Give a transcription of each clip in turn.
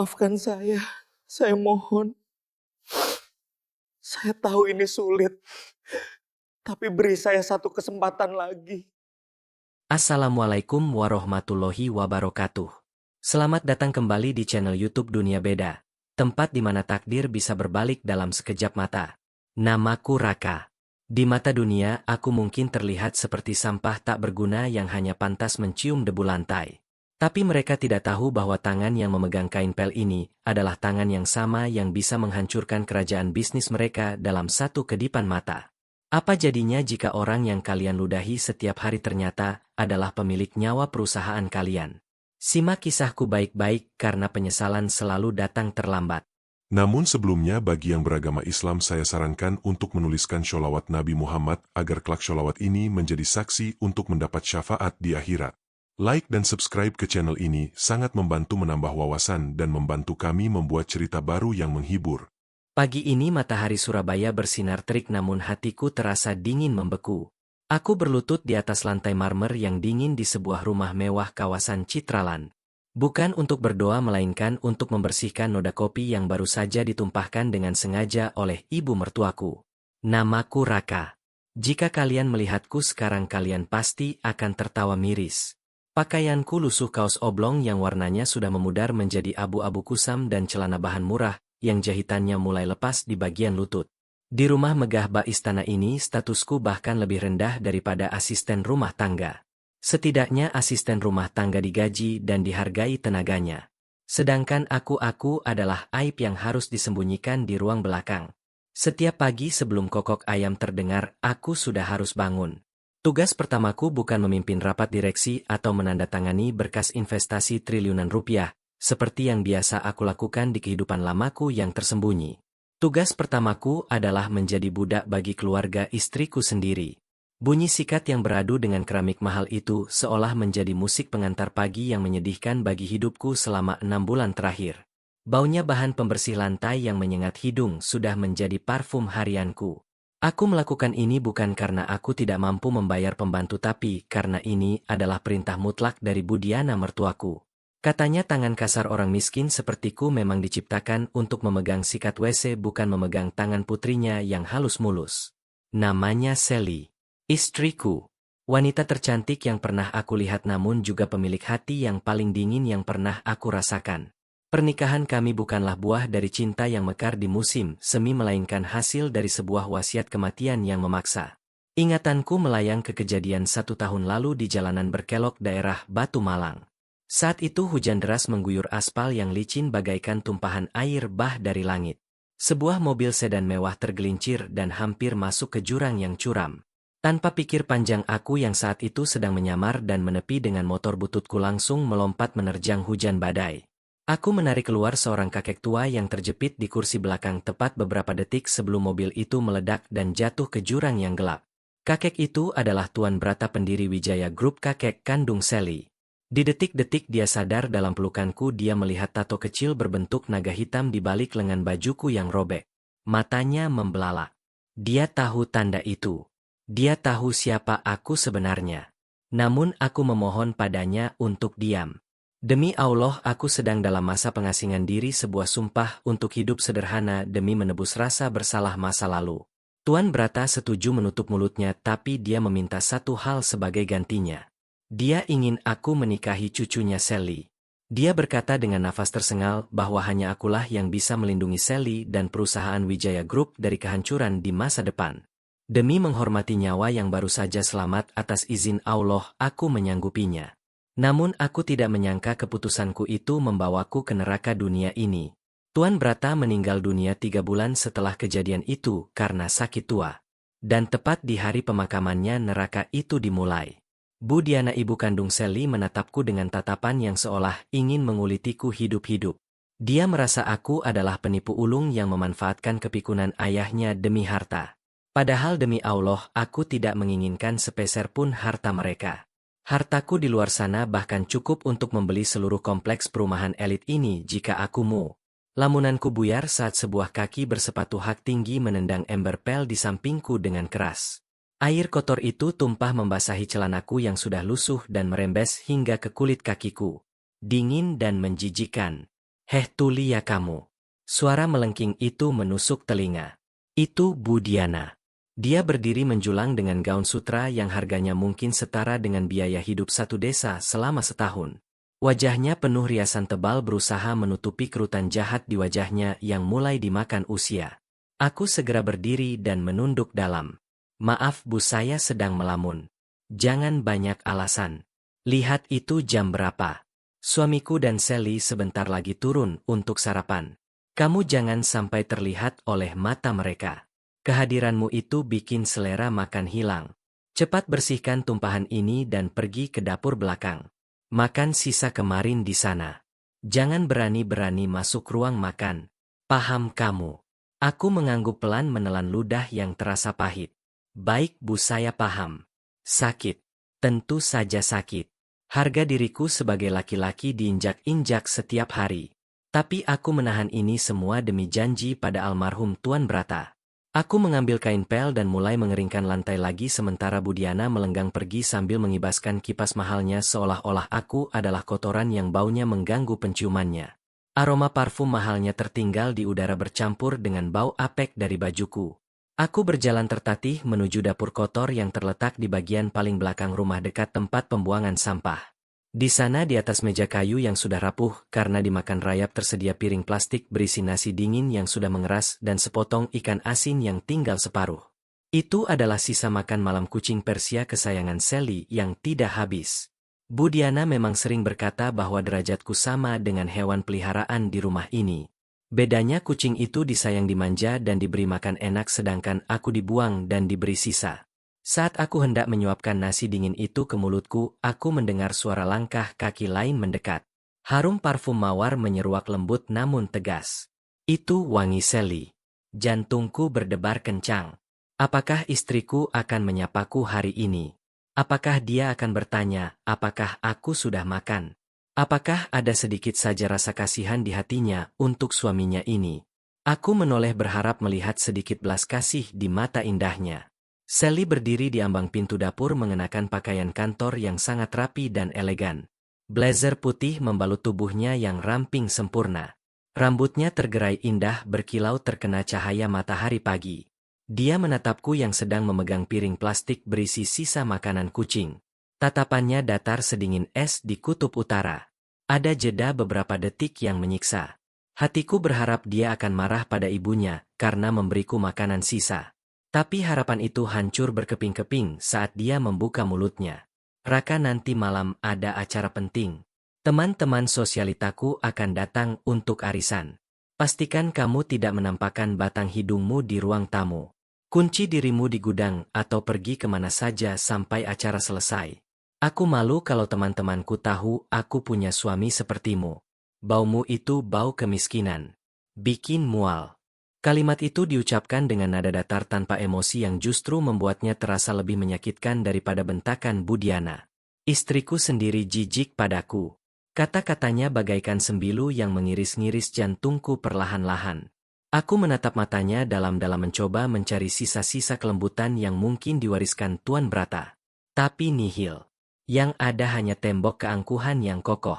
Maafkan saya mohon. Saya tahu ini sulit, tapi beri saya satu kesempatan lagi. Assalamualaikum warahmatullahi wabarakatuh. Selamat datang kembali di channel YouTube Dunia Beda, tempat di mana takdir bisa berbalik dalam sekejap mata. Namaku Raka. Di mata dunia, aku mungkin terlihat seperti sampah tak berguna yang hanya pantas mencium debu lantai. Tapi mereka tidak tahu bahwa tangan yang memegang kain pel ini adalah tangan yang sama yang bisa menghancurkan kerajaan bisnis mereka dalam satu kedipan mata. Apa jadinya jika orang yang kalian ludahi setiap hari ternyata adalah pemilik nyawa perusahaan kalian? Simak kisahku baik-baik karena penyesalan selalu datang terlambat. Namun sebelumnya bagi yang beragama Islam saya sarankan untuk menuliskan sholawat Nabi Muhammad agar kelak sholawat ini menjadi saksi untuk mendapat syafaat di akhirat. Like dan subscribe ke channel ini sangat membantu menambah wawasan dan membantu kami membuat cerita baru yang menghibur. Pagi ini matahari Surabaya bersinar terik namun hatiku terasa dingin membeku. Aku berlutut di atas lantai marmer yang dingin di sebuah rumah mewah kawasan Citraland. Bukan untuk berdoa melainkan untuk membersihkan noda kopi yang baru saja ditumpahkan dengan sengaja oleh ibu mertuaku. Namaku Raka. Jika kalian melihatku sekarang kalian pasti akan tertawa miris. Pakaianku lusuh kaos oblong yang warnanya sudah memudar menjadi abu-abu kusam dan celana bahan murah yang jahitannya mulai lepas di bagian lutut. Di rumah megah bak istana ini statusku bahkan lebih rendah daripada asisten rumah tangga. Setidaknya asisten rumah tangga digaji dan dihargai tenaganya. Sedangkan aku adalah aib yang harus disembunyikan di ruang belakang. Setiap pagi sebelum kokok ayam terdengar, aku sudah harus bangun. Tugas pertamaku bukan memimpin rapat direksi atau menandatangani berkas investasi triliunan rupiah, seperti yang biasa aku lakukan di kehidupan lamaku yang tersembunyi. Tugas pertamaku adalah menjadi budak bagi keluarga istriku sendiri. Bunyi sikat yang beradu dengan keramik mahal itu seolah menjadi musik pengantar pagi yang menyedihkan bagi hidupku selama 6 bulan terakhir. Baunya bahan pembersih lantai yang menyengat hidung sudah menjadi parfum harianku. Aku melakukan ini bukan karena aku tidak mampu membayar pembantu tapi karena ini adalah perintah mutlak dari Budiana mertuaku. Katanya tangan kasar orang miskin sepertiku memang diciptakan untuk memegang sikat WC bukan memegang tangan putrinya yang halus mulus. Namanya Sally. Istriku. Wanita tercantik yang pernah aku lihat namun juga pemilik hati yang paling dingin yang pernah aku rasakan. Pernikahan kami bukanlah buah dari cinta yang mekar di musim semi melainkan hasil dari sebuah wasiat kematian yang memaksa. Ingatanku melayang ke kejadian 1 tahun lalu di jalanan berkelok daerah Batu Malang. Saat itu hujan deras mengguyur aspal yang licin bagaikan tumpahan air bah dari langit. Sebuah mobil sedan mewah tergelincir dan hampir masuk ke jurang yang curam. Tanpa pikir panjang aku yang saat itu sedang menyamar dan menepi dengan motor bututku langsung melompat menerjang hujan badai. Aku menarik keluar seorang kakek tua yang terjepit di kursi belakang tepat beberapa detik sebelum mobil itu meledak dan jatuh ke jurang yang gelap. Kakek itu adalah Tuan Brata pendiri Wijaya Group kakek kandung Sally. Di detik-detik dia sadar dalam pelukanku dia melihat tato kecil berbentuk naga hitam di balik lengan bajuku yang robek. Matanya membelalak. Dia tahu tanda itu. Dia tahu siapa aku sebenarnya. Namun aku memohon padanya untuk diam. Demi Allah aku sedang dalam masa pengasingan diri sebuah sumpah untuk hidup sederhana demi menebus rasa bersalah masa lalu. Tuan Brata setuju menutup mulutnya tapi dia meminta satu hal sebagai gantinya. Dia ingin aku menikahi cucunya Sally. Dia berkata dengan nafas tersengal bahwa hanya akulah yang bisa melindungi Sally dan perusahaan Wijaya Group dari kehancuran di masa depan. Demi menghormati nyawa yang baru saja selamat atas izin Allah aku menyanggupinya. Namun aku tidak menyangka keputusanku itu membawaku ke neraka dunia ini. Tuan Brata meninggal dunia 3 bulan setelah kejadian itu karena sakit tua. Dan tepat di hari pemakamannya neraka itu dimulai. Budiana ibu kandung Sally menatapku dengan tatapan yang seolah ingin mengulitiku hidup-hidup. Dia merasa aku adalah penipu ulung yang memanfaatkan kepikunan ayahnya demi harta. Padahal demi Allah aku tidak menginginkan sepeser pun harta mereka. Hartaku di luar sana bahkan cukup untuk membeli seluruh kompleks perumahan elit ini jika aku mau. Lamunanku buyar saat sebuah kaki bersepatu hak tinggi menendang ember pel di sampingku dengan keras. Air kotor itu tumpah membasahi celanaku yang sudah lusuh dan merembes hingga ke kulit kakiku. Dingin dan menjijikan. Heh Tulia kamu. Suara melengking itu menusuk telinga. Itu Bu Diana. Dia berdiri menjulang dengan gaun sutra yang harganya mungkin setara dengan biaya hidup satu desa selama setahun. Wajahnya penuh riasan tebal berusaha menutupi kerutan jahat di wajahnya yang mulai dimakan usia. Aku segera berdiri dan menunduk dalam. Maaf Bu, saya sedang melamun. Jangan banyak alasan. Lihat itu jam berapa. Suamiku dan Sally sebentar lagi turun untuk sarapan. Kamu jangan sampai terlihat oleh mata mereka. Kehadiranmu itu bikin selera makan hilang. Cepat bersihkan tumpahan ini dan pergi ke dapur belakang. Makan sisa kemarin di sana. Jangan berani-berani masuk ruang makan. Paham kamu? Aku mengangguk pelan menelan ludah yang terasa pahit. Baik Bu, saya paham. Sakit. Tentu saja sakit. Harga diriku sebagai laki-laki diinjak-injak setiap hari. Tapi aku menahan ini semua demi janji pada almarhum Tuan Brata. Aku mengambil kain pel dan mulai mengeringkan lantai lagi sementara Bu Diana melenggang pergi sambil mengibaskan kipas mahalnya seolah-olah aku adalah kotoran yang baunya mengganggu penciumannya. Aroma parfum mahalnya tertinggal di udara bercampur dengan bau apek dari bajuku. Aku berjalan tertatih menuju dapur kotor yang terletak di bagian paling belakang rumah dekat tempat pembuangan sampah. Di sana di atas meja kayu yang sudah rapuh karena dimakan rayap tersedia piring plastik berisi nasi dingin yang sudah mengeras dan sepotong ikan asin yang tinggal separuh. Itu adalah sisa makan malam kucing Persia kesayangan Sally yang tidak habis. Bu Diana memang sering berkata bahwa derajatku sama dengan hewan peliharaan di rumah ini. Bedanya kucing itu disayang dimanja dan diberi makan enak sedangkan aku dibuang dan diberi sisa. Saat aku hendak menyuapkan nasi dingin itu ke mulutku, aku mendengar suara langkah kaki lain mendekat. Harum parfum mawar menyeruak lembut namun tegas. Itu wangi Sally. Jantungku berdebar kencang. Apakah istriku akan menyapaku hari ini? Apakah dia akan bertanya, apakah aku sudah makan? Apakah ada sedikit saja rasa kasihan di hatinya untuk suaminya ini? Aku menoleh berharap melihat sedikit belas kasih di mata indahnya. Sally berdiri di ambang pintu dapur mengenakan pakaian kantor yang sangat rapi dan elegan. Blazer putih membalut tubuhnya yang ramping sempurna. Rambutnya tergerai indah berkilau terkena cahaya matahari pagi. Dia menatapku yang sedang memegang piring plastik berisi sisa makanan kucing. Tatapannya datar sedingin es di kutub utara. Ada jeda beberapa detik yang menyiksa. Hatiku berharap dia akan marah pada ibunya karena memberiku makanan sisa. Tapi harapan itu hancur berkeping-keping saat dia membuka mulutnya. Raka, nanti malam ada acara penting. Teman-teman sosialitaku akan datang untuk arisan. Pastikan kamu tidak menampakkan batang hidungmu di ruang tamu. Kunci dirimu di gudang atau pergi kemana saja sampai acara selesai. Aku malu kalau teman-temanku tahu aku punya suami sepertimu. Baumu itu bau kemiskinan. Bikin mual. Kalimat itu diucapkan dengan nada datar tanpa emosi yang justru membuatnya terasa lebih menyakitkan daripada bentakan Bu Diana. Istriku sendiri jijik padaku. Kata-katanya bagaikan sembilu yang mengiris-ngiris jantungku perlahan-lahan. Aku menatap matanya dalam-dalam mencoba mencari sisa-sisa kelembutan yang mungkin diwariskan Tuan Brata. Tapi nihil. Yang ada hanya tembok keangkuhan yang kokoh.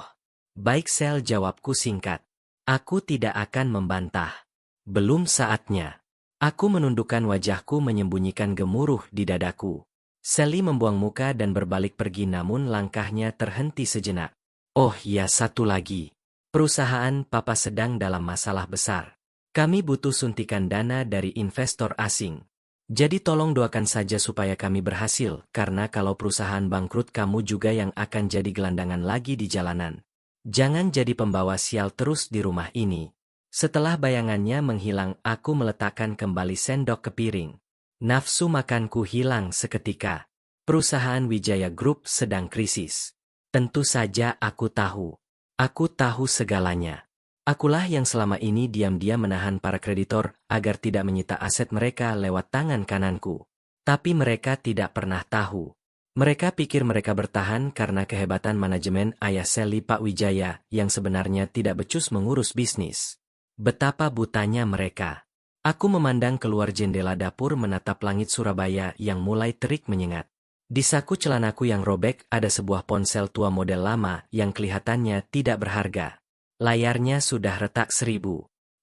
Baik Sel, jawabku singkat. Aku tidak akan membantah. Belum saatnya. Aku menundukkan wajahku menyembunyikan gemuruh di dadaku. Sally membuang muka dan berbalik pergi namun langkahnya terhenti sejenak. Oh ya, satu lagi. Perusahaan Papa sedang dalam masalah besar. Kami butuh suntikan dana dari investor asing. Jadi tolong doakan saja supaya kami berhasil, karena kalau perusahaan bangkrut kamu juga yang akan jadi gelandangan lagi di jalanan. Jangan jadi pembawa sial terus di rumah ini. Setelah bayangannya menghilang, aku meletakkan kembali sendok ke piring. Nafsu makanku hilang seketika. Perusahaan Wijaya Group sedang krisis. Tentu saja aku tahu. Aku tahu segalanya. Akulah yang selama ini diam-diam menahan para kreditor agar tidak menyita aset mereka lewat tangan kananku. Tapi mereka tidak pernah tahu. Mereka pikir mereka bertahan karena kehebatan manajemen ayah Sally, Pak Wijaya, yang sebenarnya tidak becus mengurus bisnis. Betapa butanya mereka. Aku memandang keluar jendela dapur menatap langit Surabaya yang mulai terik menyengat. Di saku celanaku yang robek ada sebuah ponsel tua model lama yang kelihatannya tidak berharga. Layarnya sudah retak 1000.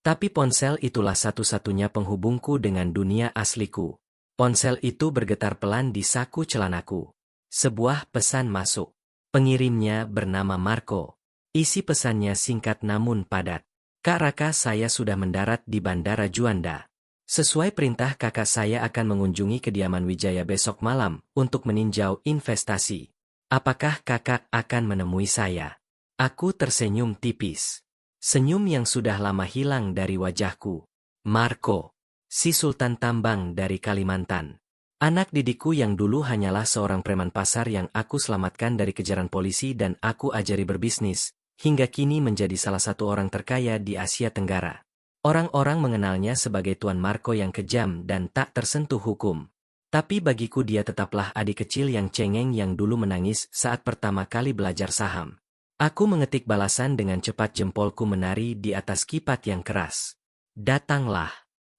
Tapi ponsel itulah satu-satunya penghubungku dengan dunia asliku. Ponsel itu bergetar pelan di saku celanaku. Sebuah pesan masuk. Pengirimnya bernama Marco. Isi pesannya singkat namun padat. Kak Raka, saya sudah mendarat di Bandara Juanda. Sesuai perintah kakak, saya akan mengunjungi kediaman Wijaya besok malam untuk meninjau investasi. Apakah kakak akan menemui saya? Aku tersenyum tipis. Senyum yang sudah lama hilang dari wajahku. Marco, si Sultan Tambang dari Kalimantan. Anak didikku yang dulu hanyalah seorang preman pasar yang aku selamatkan dari kejaran polisi dan aku ajari berbisnis, hingga kini menjadi salah satu orang terkaya di Asia Tenggara. Orang-orang mengenalnya sebagai Tuan Marco yang kejam dan tak tersentuh hukum. Tapi bagiku dia tetaplah adik kecil yang cengeng yang dulu menangis saat pertama kali belajar saham. Aku mengetik balasan dengan cepat, jempolku menari di atas kipat yang keras. Datanglah.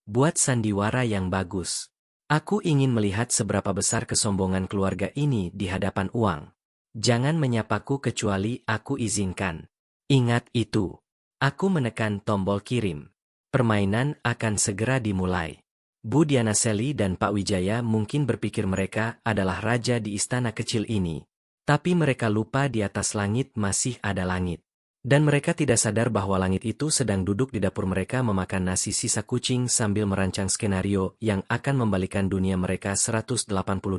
Buat sandiwara yang bagus. Aku ingin melihat seberapa besar kesombongan keluarga ini di hadapan uang. Jangan menyapaku kecuali aku izinkan. Ingat itu. Aku menekan tombol kirim. Permainan akan segera dimulai. Bu Diana Seli dan Pak Wijaya mungkin berpikir mereka adalah raja di istana kecil ini. Tapi mereka lupa di atas langit masih ada langit. Dan mereka tidak sadar bahwa langit itu sedang duduk di dapur mereka memakan nasi sisa kucing sambil merancang skenario yang akan membalikan dunia mereka 180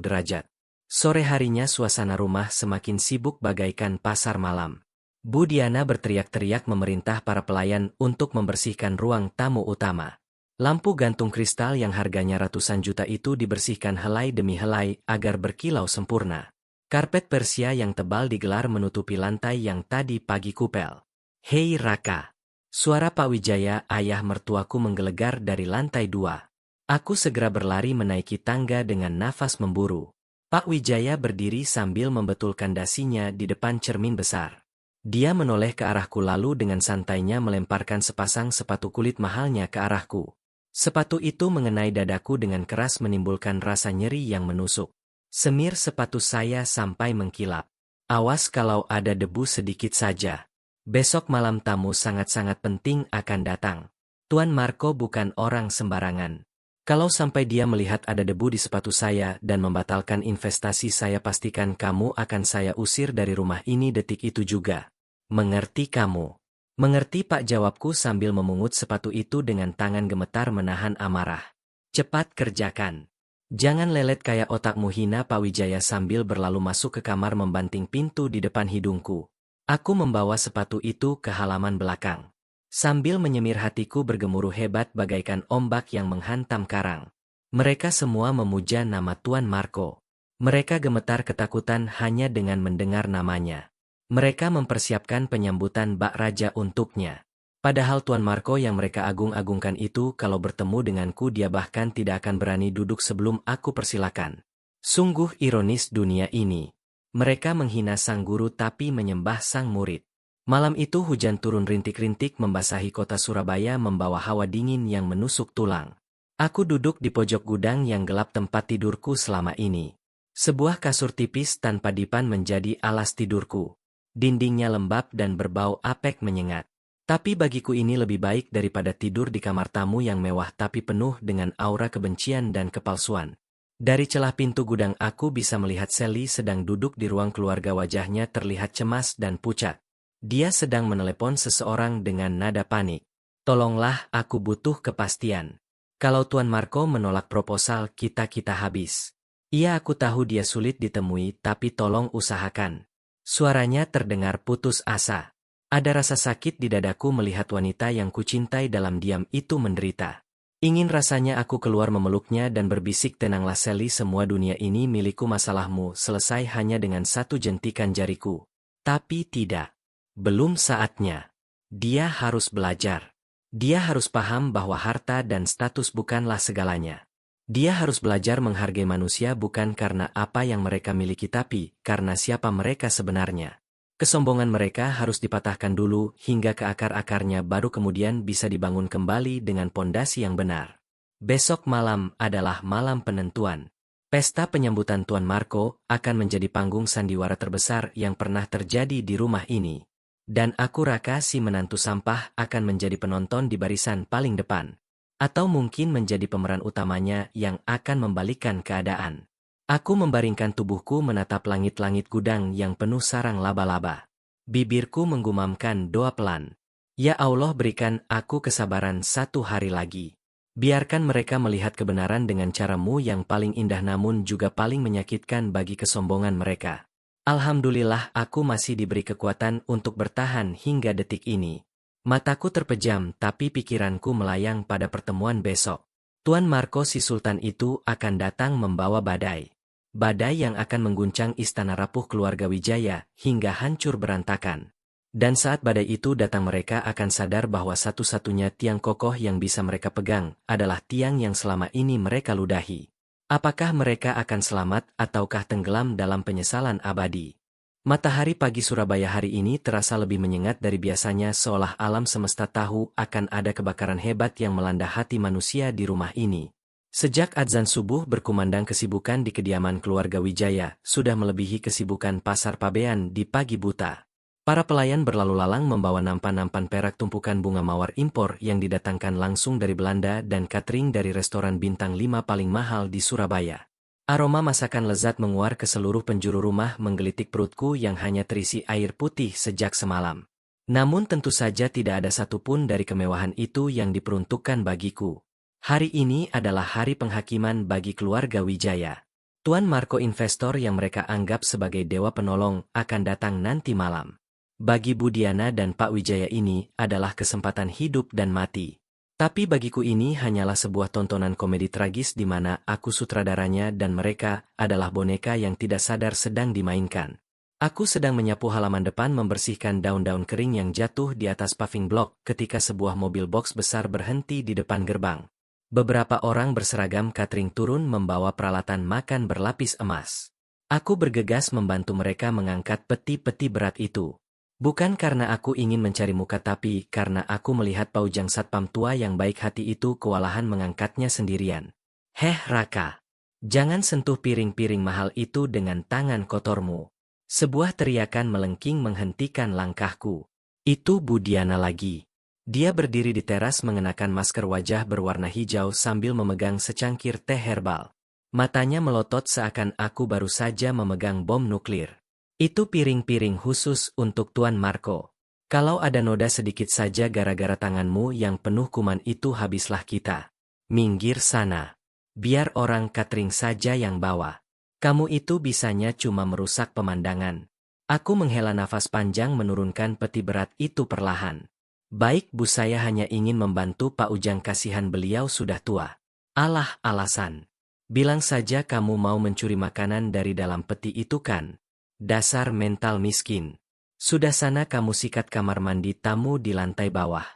derajat. Sore harinya suasana rumah semakin sibuk bagaikan pasar malam. Bu Diana berteriak-teriak memerintah para pelayan untuk membersihkan ruang tamu utama. Lampu gantung kristal yang harganya ratusan juta itu dibersihkan helai demi helai agar berkilau sempurna. Karpet Persia yang tebal digelar menutupi lantai yang tadi pagi kupel. Hei Raka! Suara Pak Wijaya, ayah mertuaku, menggelegar dari lantai 2. Aku segera berlari menaiki tangga dengan nafas memburu. Pak Wijaya berdiri sambil membetulkan dasinya di depan cermin besar. Dia menoleh ke arahku lalu dengan santainya melemparkan sepasang sepatu kulit mahalnya ke arahku. Sepatu itu mengenai dadaku dengan keras menimbulkan rasa nyeri yang menusuk. Semir sepatu saya sampai mengkilap. Awas kalau ada debu sedikit saja. Besok malam tamu sangat-sangat penting akan datang. Tuan Marco bukan orang sembarangan. Kalau sampai dia melihat ada debu di sepatu saya dan membatalkan investasi saya, pastikan kamu akan saya usir dari rumah ini detik itu juga. Mengerti kamu? Mengerti Pak, jawabku sambil memungut sepatu itu dengan tangan gemetar menahan amarah. Cepat kerjakan. Jangan lelet kayak otakmu, hina Pak Wijaya sambil berlalu masuk ke kamar membanting pintu di depan hidungku. Aku membawa sepatu itu ke halaman belakang. Sambil menyemir, hatiku bergemuruh hebat bagaikan ombak yang menghantam karang. Mereka semua memuja nama Tuan Marco. Mereka gemetar ketakutan hanya dengan mendengar namanya. Mereka mempersiapkan penyambutan bak raja untuknya. Padahal Tuan Marco yang mereka agung-agungkan itu kalau bertemu denganku dia bahkan tidak akan berani duduk sebelum aku persilakan. Sungguh ironis dunia ini. Mereka menghina sang guru tapi menyembah sang murid. Malam itu hujan turun rintik-rintik membasahi kota Surabaya membawa hawa dingin yang menusuk tulang. Aku duduk di pojok gudang yang gelap tempat tidurku selama ini. Sebuah kasur tipis tanpa dipan menjadi alas tidurku. Dindingnya lembab dan berbau apek menyengat. Tapi bagiku ini lebih baik daripada tidur di kamar tamu yang mewah tapi penuh dengan aura kebencian dan kepalsuan. Dari celah pintu gudang aku bisa melihat Sally sedang duduk di ruang keluarga, wajahnya terlihat cemas dan pucat. Dia sedang menelepon seseorang dengan nada panik. Tolonglah, aku butuh kepastian. Kalau Tuan Marco menolak proposal kita habis. Iya, aku tahu dia sulit ditemui tapi tolong usahakan. Suaranya terdengar putus asa. Ada rasa sakit di dadaku melihat wanita yang kucintai dalam diam itu menderita. Ingin rasanya aku keluar memeluknya dan berbisik, tenanglah Sally, semua dunia ini milikku, masalahmu selesai hanya dengan satu jentikan jariku. Tapi tidak. Belum saatnya. Dia harus belajar. Dia harus paham bahwa harta dan status bukanlah segalanya. Dia harus belajar menghargai manusia bukan karena apa yang mereka miliki tapi karena siapa mereka sebenarnya. Kesombongan mereka harus dipatahkan dulu hingga ke akar-akarnya, baru kemudian bisa dibangun kembali dengan pondasi yang benar. Besok malam adalah malam penentuan. Pesta penyambutan Tuan Marco akan menjadi panggung sandiwara terbesar yang pernah terjadi di rumah ini. Dan aku Raka si menantu sampah akan menjadi penonton di barisan paling depan. Atau mungkin menjadi pemeran utamanya yang akan membalikan keadaan. Aku membaringkan tubuhku menatap langit-langit gudang yang penuh sarang laba-laba. Bibirku menggumamkan doa pelan. Ya Allah, berikan aku kesabaran 1 hari lagi. Biarkan mereka melihat kebenaran dengan caramu yang paling indah namun juga paling menyakitkan bagi kesombongan mereka. Alhamdulillah aku masih diberi kekuatan untuk bertahan hingga detik ini. Mataku terpejam tapi pikiranku melayang pada pertemuan besok. Tuan Marco si Sultan itu akan datang membawa badai. Badai yang akan mengguncang istana rapuh keluarga Wijaya hingga hancur berantakan. Dan saat badai itu datang mereka akan sadar bahwa satu-satunya tiang kokoh yang bisa mereka pegang adalah tiang yang selama ini mereka ludahi. Apakah mereka akan selamat ataukah tenggelam dalam penyesalan abadi? Matahari pagi Surabaya hari ini terasa lebih menyengat dari biasanya seolah alam semesta tahu akan ada kebakaran hebat yang melanda hati manusia di rumah ini. Sejak adzan subuh berkumandang kesibukan di kediaman keluarga Wijaya sudah melebihi kesibukan pasar Pabean di pagi buta. Para pelayan berlalu lalang membawa nampan-nampan perak tumpukan bunga mawar impor yang didatangkan langsung dari Belanda dan catering dari restoran bintang 5 paling mahal di Surabaya. Aroma masakan lezat menguar ke seluruh penjuru rumah menggelitik perutku yang hanya terisi air putih sejak semalam. Namun tentu saja tidak ada satupun dari kemewahan itu yang diperuntukkan bagiku. Hari ini adalah hari penghakiman bagi keluarga Wijaya. Tuan Marco investor yang mereka anggap sebagai dewa penolong akan datang nanti malam. Bagi Bu Diana dan Pak Wijaya ini adalah kesempatan hidup dan mati. Tapi bagiku ini hanyalah sebuah tontonan komedi tragis di mana aku sutradaranya dan mereka adalah boneka yang tidak sadar sedang dimainkan. Aku sedang menyapu halaman depan membersihkan daun-daun kering yang jatuh di atas paving block ketika sebuah mobil box besar berhenti di depan gerbang. Beberapa orang berseragam catering turun membawa peralatan makan berlapis emas. Aku bergegas membantu mereka mengangkat peti-peti berat itu. Bukan karena aku ingin mencari muka tapi karena aku melihat paujang satpam tua yang baik hati itu kewalahan mengangkatnya sendirian. Heh Raka, jangan sentuh piring-piring mahal itu dengan tangan kotormu. Sebuah teriakan melengking menghentikan langkahku. Itu Bu Diana lagi. Dia berdiri di teras mengenakan masker wajah berwarna hijau sambil memegang secangkir teh herbal. Matanya melotot seakan aku baru saja memegang bom nuklir. Itu piring-piring khusus untuk Tuan Marco. Kalau ada noda sedikit saja gara-gara tanganmu yang penuh kuman itu habislah kita. Minggir sana. Biar orang catering saja yang bawa. Kamu itu bisanya cuma merusak pemandangan. Aku menghela nafas panjang menurunkan peti berat itu perlahan. Baik Bu, saya hanya ingin membantu Pak Ujang, kasihan beliau sudah tua. Alah alasan. Bilang saja kamu mau mencuri makanan dari dalam peti itu kan? Dasar mental miskin. Sudah sana kamu sikat kamar mandi tamu di lantai bawah.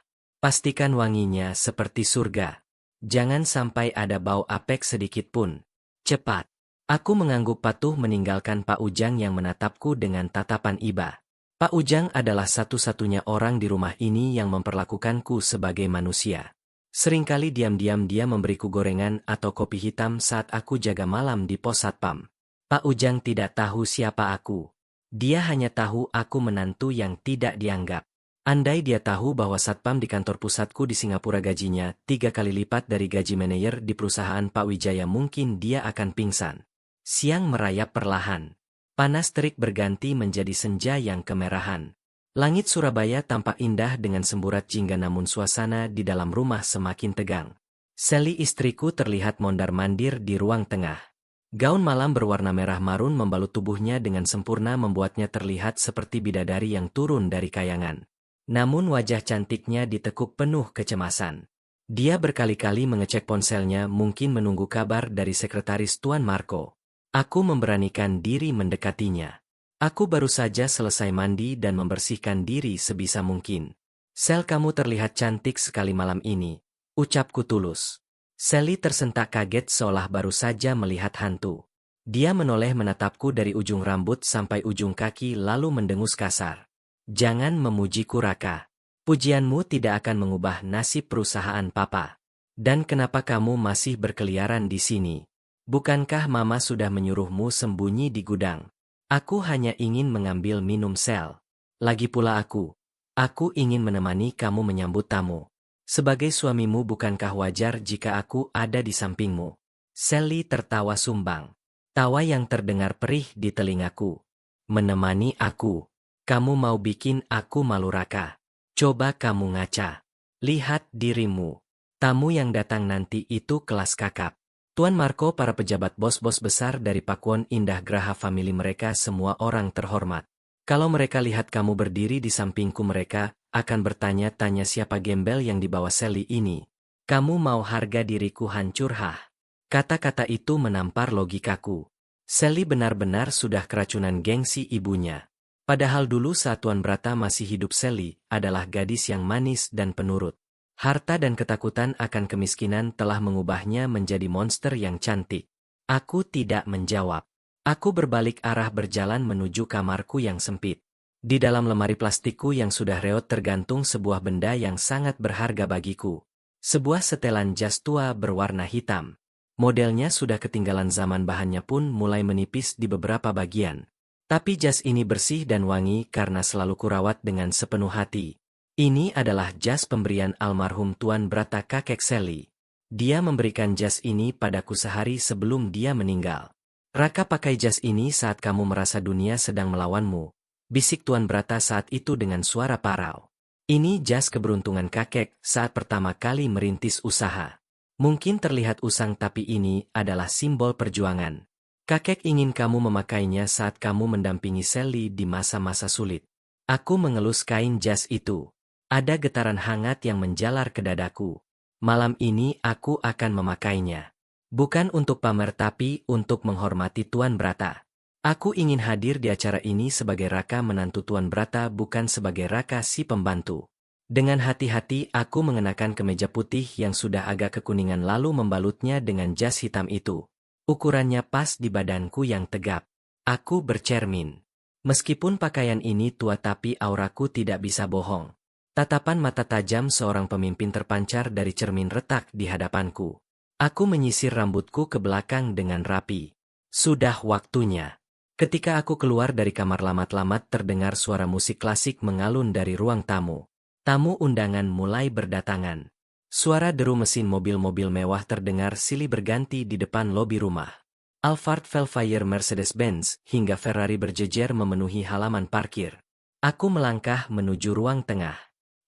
Pastikan wanginya seperti surga. Jangan sampai ada bau apek sedikit pun. Cepat. Aku mengangguk patuh meninggalkan Pak Ujang yang menatapku dengan tatapan iba. Pak Ujang adalah satu-satunya orang di rumah ini yang memperlakukanku sebagai manusia. Seringkali diam-diam dia memberiku gorengan atau kopi hitam saat aku jaga malam di pos satpam. Pak Ujang tidak tahu siapa aku. Dia hanya tahu aku menantu yang tidak dianggap. Andai dia tahu bahwa satpam di kantor pusatku di Singapura gajinya 3 kali lipat dari gaji manajer di perusahaan Pak Wijaya, mungkin dia akan pingsan. Siang merayap perlahan. Panas terik berganti menjadi senja yang kemerahan. Langit Surabaya tampak indah dengan semburat jingga namun suasana di dalam rumah semakin tegang. Sally istriku terlihat mondar-mandir di ruang tengah. Gaun malam berwarna merah marun membalut tubuhnya dengan sempurna membuatnya terlihat seperti bidadari yang turun dari kayangan. Namun wajah cantiknya ditekuk penuh kecemasan. Dia berkali-kali mengecek ponselnya mungkin menunggu kabar dari sekretaris Tuan Marco. Aku memberanikan diri mendekatinya. Aku baru saja selesai mandi dan membersihkan diri sebisa mungkin. Sel, kamu terlihat cantik sekali malam ini. Ucapku tulus. Sally tersentak kaget seolah baru saja melihat hantu. Dia menoleh menatapku dari ujung rambut sampai ujung kaki lalu mendengus kasar. Jangan memujiku Raka. Pujianmu tidak akan mengubah nasib perusahaan Papa. Dan kenapa kamu masih berkeliaran di sini? Bukankah Mama sudah menyuruhmu sembunyi di gudang? Aku hanya ingin mengambil minum, Sel. Lagi pula aku Aku ingin menemani kamu menyambut tamu. Sebagai suamimu bukankah wajar jika aku ada di sampingmu? Sally tertawa sumbang. Tawa yang terdengar perih di telingaku. Menemani aku. Kamu mau bikin aku malu Raka. Coba kamu ngaca. Lihat dirimu. Tamu yang datang nanti itu kelas kakap. Tuan Marco, para pejabat bos-bos besar dari Pakuan Indah Graha Family, mereka semua orang terhormat. Kalau mereka lihat kamu berdiri di sampingku, mereka akan bertanya-tanya siapa gembel yang dibawa Sally ini. Kamu mau harga diriku hancur, hah? Kata-kata itu menampar logikaku. Sally benar-benar sudah keracunan gengsi ibunya. Padahal dulu saat Tuan Brata masih hidup, Sally adalah gadis yang manis dan penurut. Harta dan ketakutan akan kemiskinan telah mengubahnya menjadi monster yang cantik. Aku tidak menjawab. Aku berbalik arah berjalan menuju kamarku yang sempit. Di dalam lemari plastikku yang sudah reot tergantung sebuah benda yang sangat berharga bagiku. Sebuah setelan jas tua berwarna hitam. Modelnya sudah ketinggalan zaman, bahannya pun mulai menipis di beberapa bagian. Tapi jas ini bersih dan wangi karena selalu kurawat dengan sepenuh hati. Ini adalah jas pemberian almarhum Tuan Brata, kakek Sally. Dia memberikan jas ini padaku sehari sebelum dia meninggal. Raka, pakai jas ini saat kamu merasa dunia sedang melawanmu, bisik Tuan Brata saat itu dengan suara parau. Ini jas keberuntungan kakek saat pertama kali merintis usaha. Mungkin terlihat usang, tapi ini adalah simbol perjuangan. Kakek ingin kamu memakainya saat kamu mendampingi Sally di masa-masa sulit. Aku mengelus kain jas itu. Ada getaran hangat yang menjalar ke dadaku. Malam ini aku akan memakainya. Bukan untuk pamer, tapi untuk menghormati Tuan Brata. Aku ingin hadir di acara ini sebagai Raka, menantu Tuan Brata, bukan sebagai Raka si pembantu. Dengan hati-hati aku mengenakan kemeja putih yang sudah agak kekuningan, lalu membalutnya dengan jas hitam itu. Ukurannya pas di badanku yang tegap. Aku bercermin. Meskipun pakaian ini tua, tapi auraku tidak bisa bohong. Tatapan mata tajam seorang pemimpin terpancar dari cermin retak di hadapanku. Aku menyisir rambutku ke belakang dengan rapi. Sudah waktunya. Ketika aku keluar dari kamar, lamat-lamat terdengar suara musik klasik mengalun dari ruang tamu. Tamu undangan mulai berdatangan. Suara deru mesin mobil-mobil mewah terdengar silih berganti di depan lobi rumah. Alphard, Velfire, Mercedes-Benz, hingga Ferrari berjejer memenuhi halaman parkir. Aku melangkah menuju ruang tengah.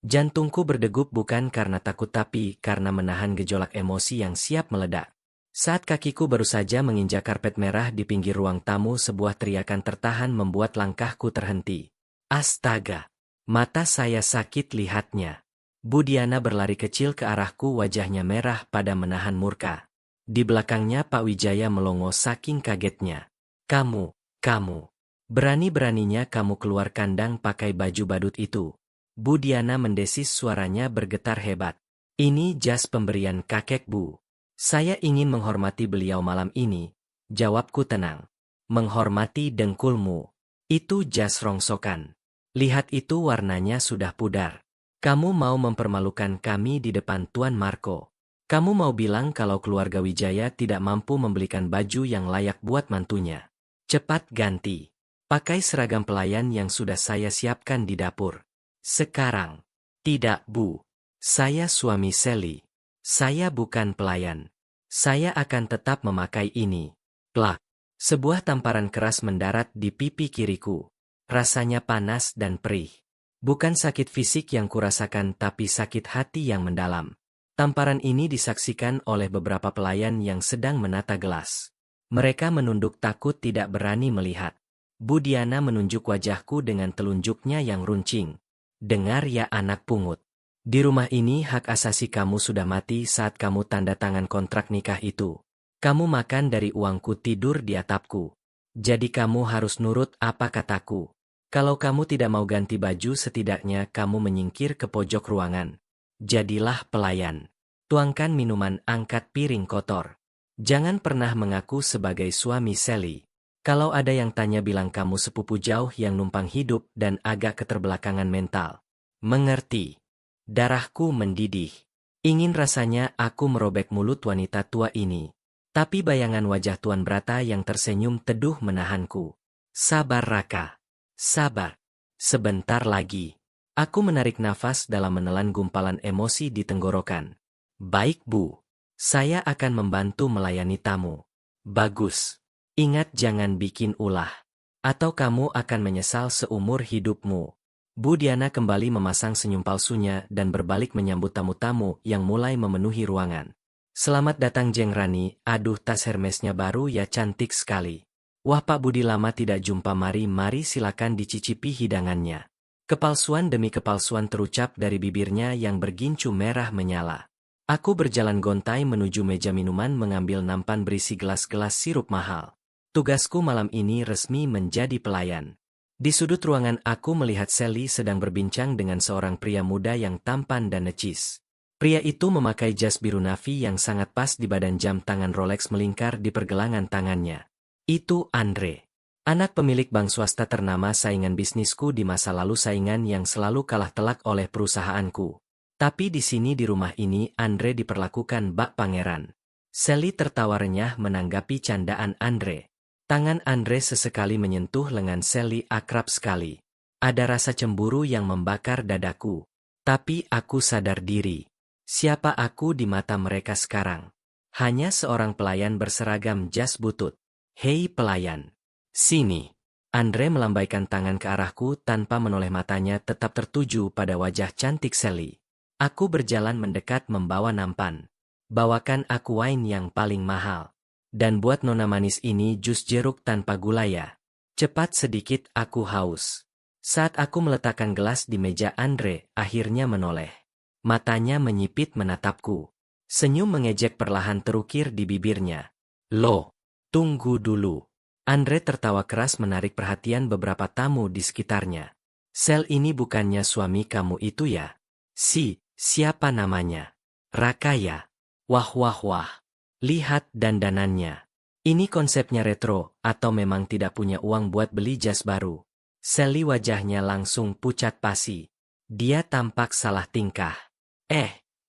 Jantungku berdegup bukan karena takut, tapi karena menahan gejolak emosi yang siap meledak. Saat kakiku baru saja menginjak karpet merah di pinggir ruang tamu, sebuah teriakan tertahan membuat langkahku terhenti. Astaga! Mata saya sakit lihatnya. Bu Diana berlari kecil ke arahku, wajahnya merah pada menahan murka. Di belakangnya Pak Wijaya melongo saking kagetnya. Kamu, berani-beraninya kamu keluar kandang pakai baju badut itu. Bu Diana mendesis, suaranya bergetar hebat. Ini jas pemberian kakek, Bu. Saya ingin menghormati beliau malam ini. Jawabku tenang. Menghormati dengkulmu. Itu jas rongsokan. Lihat itu, warnanya sudah pudar. Kamu mau mempermalukan kami di depan Tuan Marco. Kamu mau bilang kalau keluarga Wijaya tidak mampu membelikan baju yang layak buat mantunya. Cepat ganti. Pakai seragam pelayan yang sudah saya siapkan di dapur. Sekarang. Tidak, Bu. Saya suami Sally. Saya bukan pelayan. Saya akan tetap memakai ini. Plak. Sebuah tamparan keras mendarat di pipi kiriku. Rasanya panas dan perih. Bukan sakit fisik yang kurasakan, tapi sakit hati yang mendalam. Tamparan ini disaksikan oleh beberapa pelayan yang sedang menata gelas. Mereka menunduk takut, tidak berani melihat. Bu Diana menunjuk wajahku dengan telunjuknya yang runcing. Dengar ya anak pungut. Di rumah ini hak asasi kamu sudah mati saat kamu tanda tangan kontrak nikah itu. Kamu makan dari uangku, tidur di atapku. Jadi kamu harus nurut apa kataku. Kalau kamu tidak mau ganti baju, setidaknya kamu menyingkir ke pojok ruangan. Jadilah pelayan. Tuangkan minuman, angkat piring kotor. Jangan pernah mengaku sebagai suami Sally. Kalau ada yang tanya, bilang kamu sepupu jauh yang numpang hidup dan agak keterbelakangan mental. Mengerti? Darahku mendidih. Ingin rasanya aku merobek mulut wanita tua ini. Tapi bayangan wajah Tuan Brata yang tersenyum teduh menahanku. Sabar Raka. Sabar. Sebentar lagi. Aku menarik nafas dalam menelan gumpalan emosi di tenggorokan. Baik, Bu. Saya akan membantu melayani tamu. Bagus. Ingat jangan bikin ulah. Atau kamu akan menyesal seumur hidupmu. Bu Diana kembali memasang senyum palsunya dan berbalik menyambut tamu-tamu yang mulai memenuhi ruangan. Selamat datang Jeng Rani, aduh tas Hermesnya baru ya cantik sekali. Wah Pak Budi lama tidak jumpa mari silakan dicicipi hidangannya. Kepalsuan demi kepalsuan terucap dari bibirnya yang bergincu merah menyala. Aku berjalan gontai menuju meja minuman mengambil nampan berisi gelas-gelas sirup mahal. Tugasku malam ini resmi menjadi pelayan. Di sudut ruangan aku melihat Sally sedang berbincang dengan seorang pria muda yang tampan dan necis. Pria itu memakai jas biru navy yang sangat pas di badan jam tangan Rolex melingkar di pergelangan tangannya. Itu Andre. Anak pemilik bank swasta ternama saingan bisnisku di masa lalu saingan yang selalu kalah telak oleh perusahaanku. Tapi di sini di rumah ini Andre diperlakukan bak pangeran. Sally tertawa renyah menanggapi candaan Andre. Tangan Andre sesekali menyentuh lengan Sally akrab sekali. Ada rasa cemburu yang membakar dadaku. Tapi aku sadar diri. Siapa aku di mata mereka sekarang? Hanya seorang pelayan berseragam jas butut. Hei pelayan. Sini. Andre melambaikan tangan ke arahku tanpa menoleh matanya tetap tertuju pada wajah cantik Sally. Aku berjalan mendekat membawa nampan. Bawakan aku wine yang paling mahal. Dan buat nona manis ini jus jeruk tanpa gula ya. Cepat sedikit aku haus. Saat aku meletakkan gelas di meja Andre, akhirnya menoleh. Matanya menyipit menatapku. Senyum mengejek perlahan terukir di bibirnya. Loh, tunggu dulu. Andre tertawa keras menarik perhatian beberapa tamu di sekitarnya. Sel ini bukannya suami kamu itu ya? Siapa namanya? Raka ya? Wah. Lihat dandanannya. Ini konsepnya retro, atau memang tidak punya uang buat beli jas baru? Sally wajahnya langsung pucat pasi. Dia tampak salah tingkah.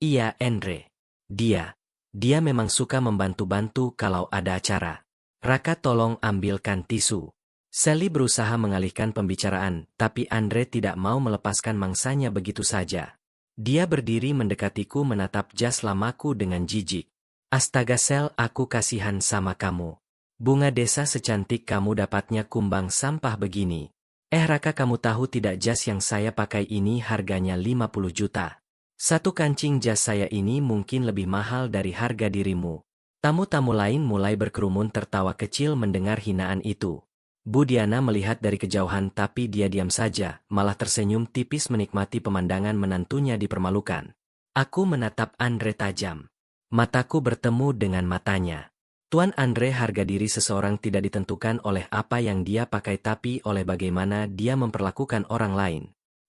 Iya Andre. Dia memang suka membantu-bantu kalau ada acara. Raka tolong ambilkan tisu. Sally berusaha mengalihkan pembicaraan, tapi Andre tidak mau melepaskan mangsanya begitu saja. Dia berdiri mendekatiku menatap jas lamaku dengan jijik. Astaga Sel, aku kasihan sama kamu. Bunga desa secantik kamu dapatnya kumbang sampah begini. Raka kamu tahu tidak jas yang saya pakai ini harganya 50 juta. Satu kancing jas saya ini mungkin lebih mahal dari harga dirimu. Tamu-tamu lain mulai berkerumun tertawa kecil mendengar hinaan itu. Bu Diana melihat dari kejauhan tapi dia diam saja, malah tersenyum tipis menikmati pemandangan menantunya dipermalukan. Aku menatap Andre tajam. Mataku bertemu dengan matanya. Tuan Andre, harga diri seseorang tidak ditentukan oleh apa yang dia pakai tapi oleh bagaimana dia memperlakukan orang lain.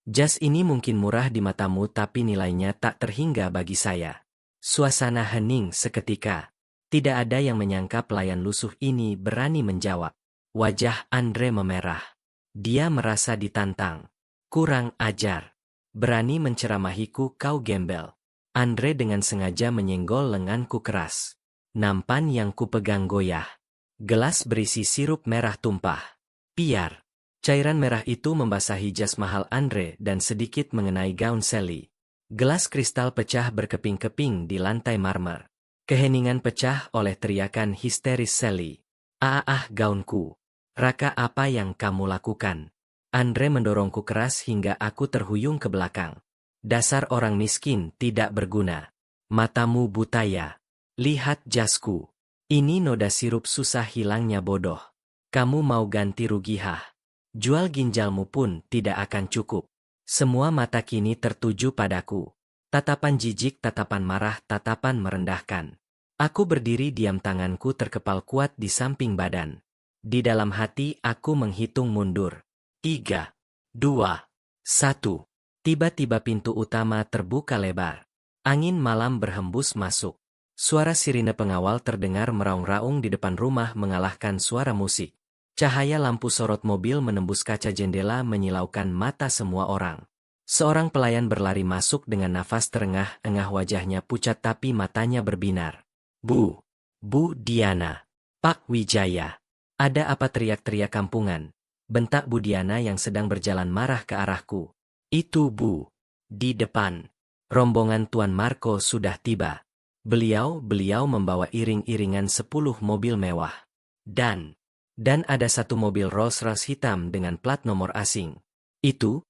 Jas ini mungkin murah di matamu tapi nilainya tak terhingga bagi saya. Suasana hening seketika. Tidak ada yang menyangka pelayan lusuh ini berani menjawab. Wajah Andre memerah. Dia merasa ditantang. Kurang ajar. Berani menceramahiku kau gembel. Andre dengan sengaja menyenggol lenganku keras. Nampan yang kupegang goyah. Gelas berisi sirup merah tumpah. Piar. Cairan merah itu membasahi jas mahal Andre dan sedikit mengenai gaun Sally. Gelas kristal pecah berkeping-keping di lantai marmer. Keheningan pecah oleh teriakan histeris Sally. Gaunku. Raka, apa yang kamu lakukan? Andre mendorongku keras hingga aku terhuyung ke belakang. Dasar orang miskin tidak berguna. Matamu buta ya. Lihat jasku. Ini noda sirup susah hilangnya bodoh. Kamu mau ganti rugi Jual ginjalmu pun tidak akan cukup. Semua mata kini tertuju padaku. Tatapan jijik, tatapan marah, tatapan merendahkan. Aku berdiri diam, tanganku terkepal kuat di samping badan. Di dalam hati aku menghitung mundur. 3, 2, 1. Tiba-tiba pintu utama terbuka lebar. Angin malam berhembus masuk. Suara sirine pengawal terdengar meraung-raung di depan rumah mengalahkan suara musik. Cahaya lampu sorot mobil menembus kaca jendela menyilaukan mata semua orang. Seorang pelayan berlari masuk dengan nafas terengah-engah, wajahnya pucat tapi matanya berbinar. Bu Diana. Pak Wijaya. Ada apa, teriak-teriak kampungan. Bentak Bu Diana yang sedang berjalan marah ke arahku. Itu Bu. Di depan. Rombongan Tuan Marco sudah tiba. Beliau membawa iring-iringan 10 mobil mewah. Dan ada satu mobil Rolls-Royce hitam dengan plat nomor asing. Itu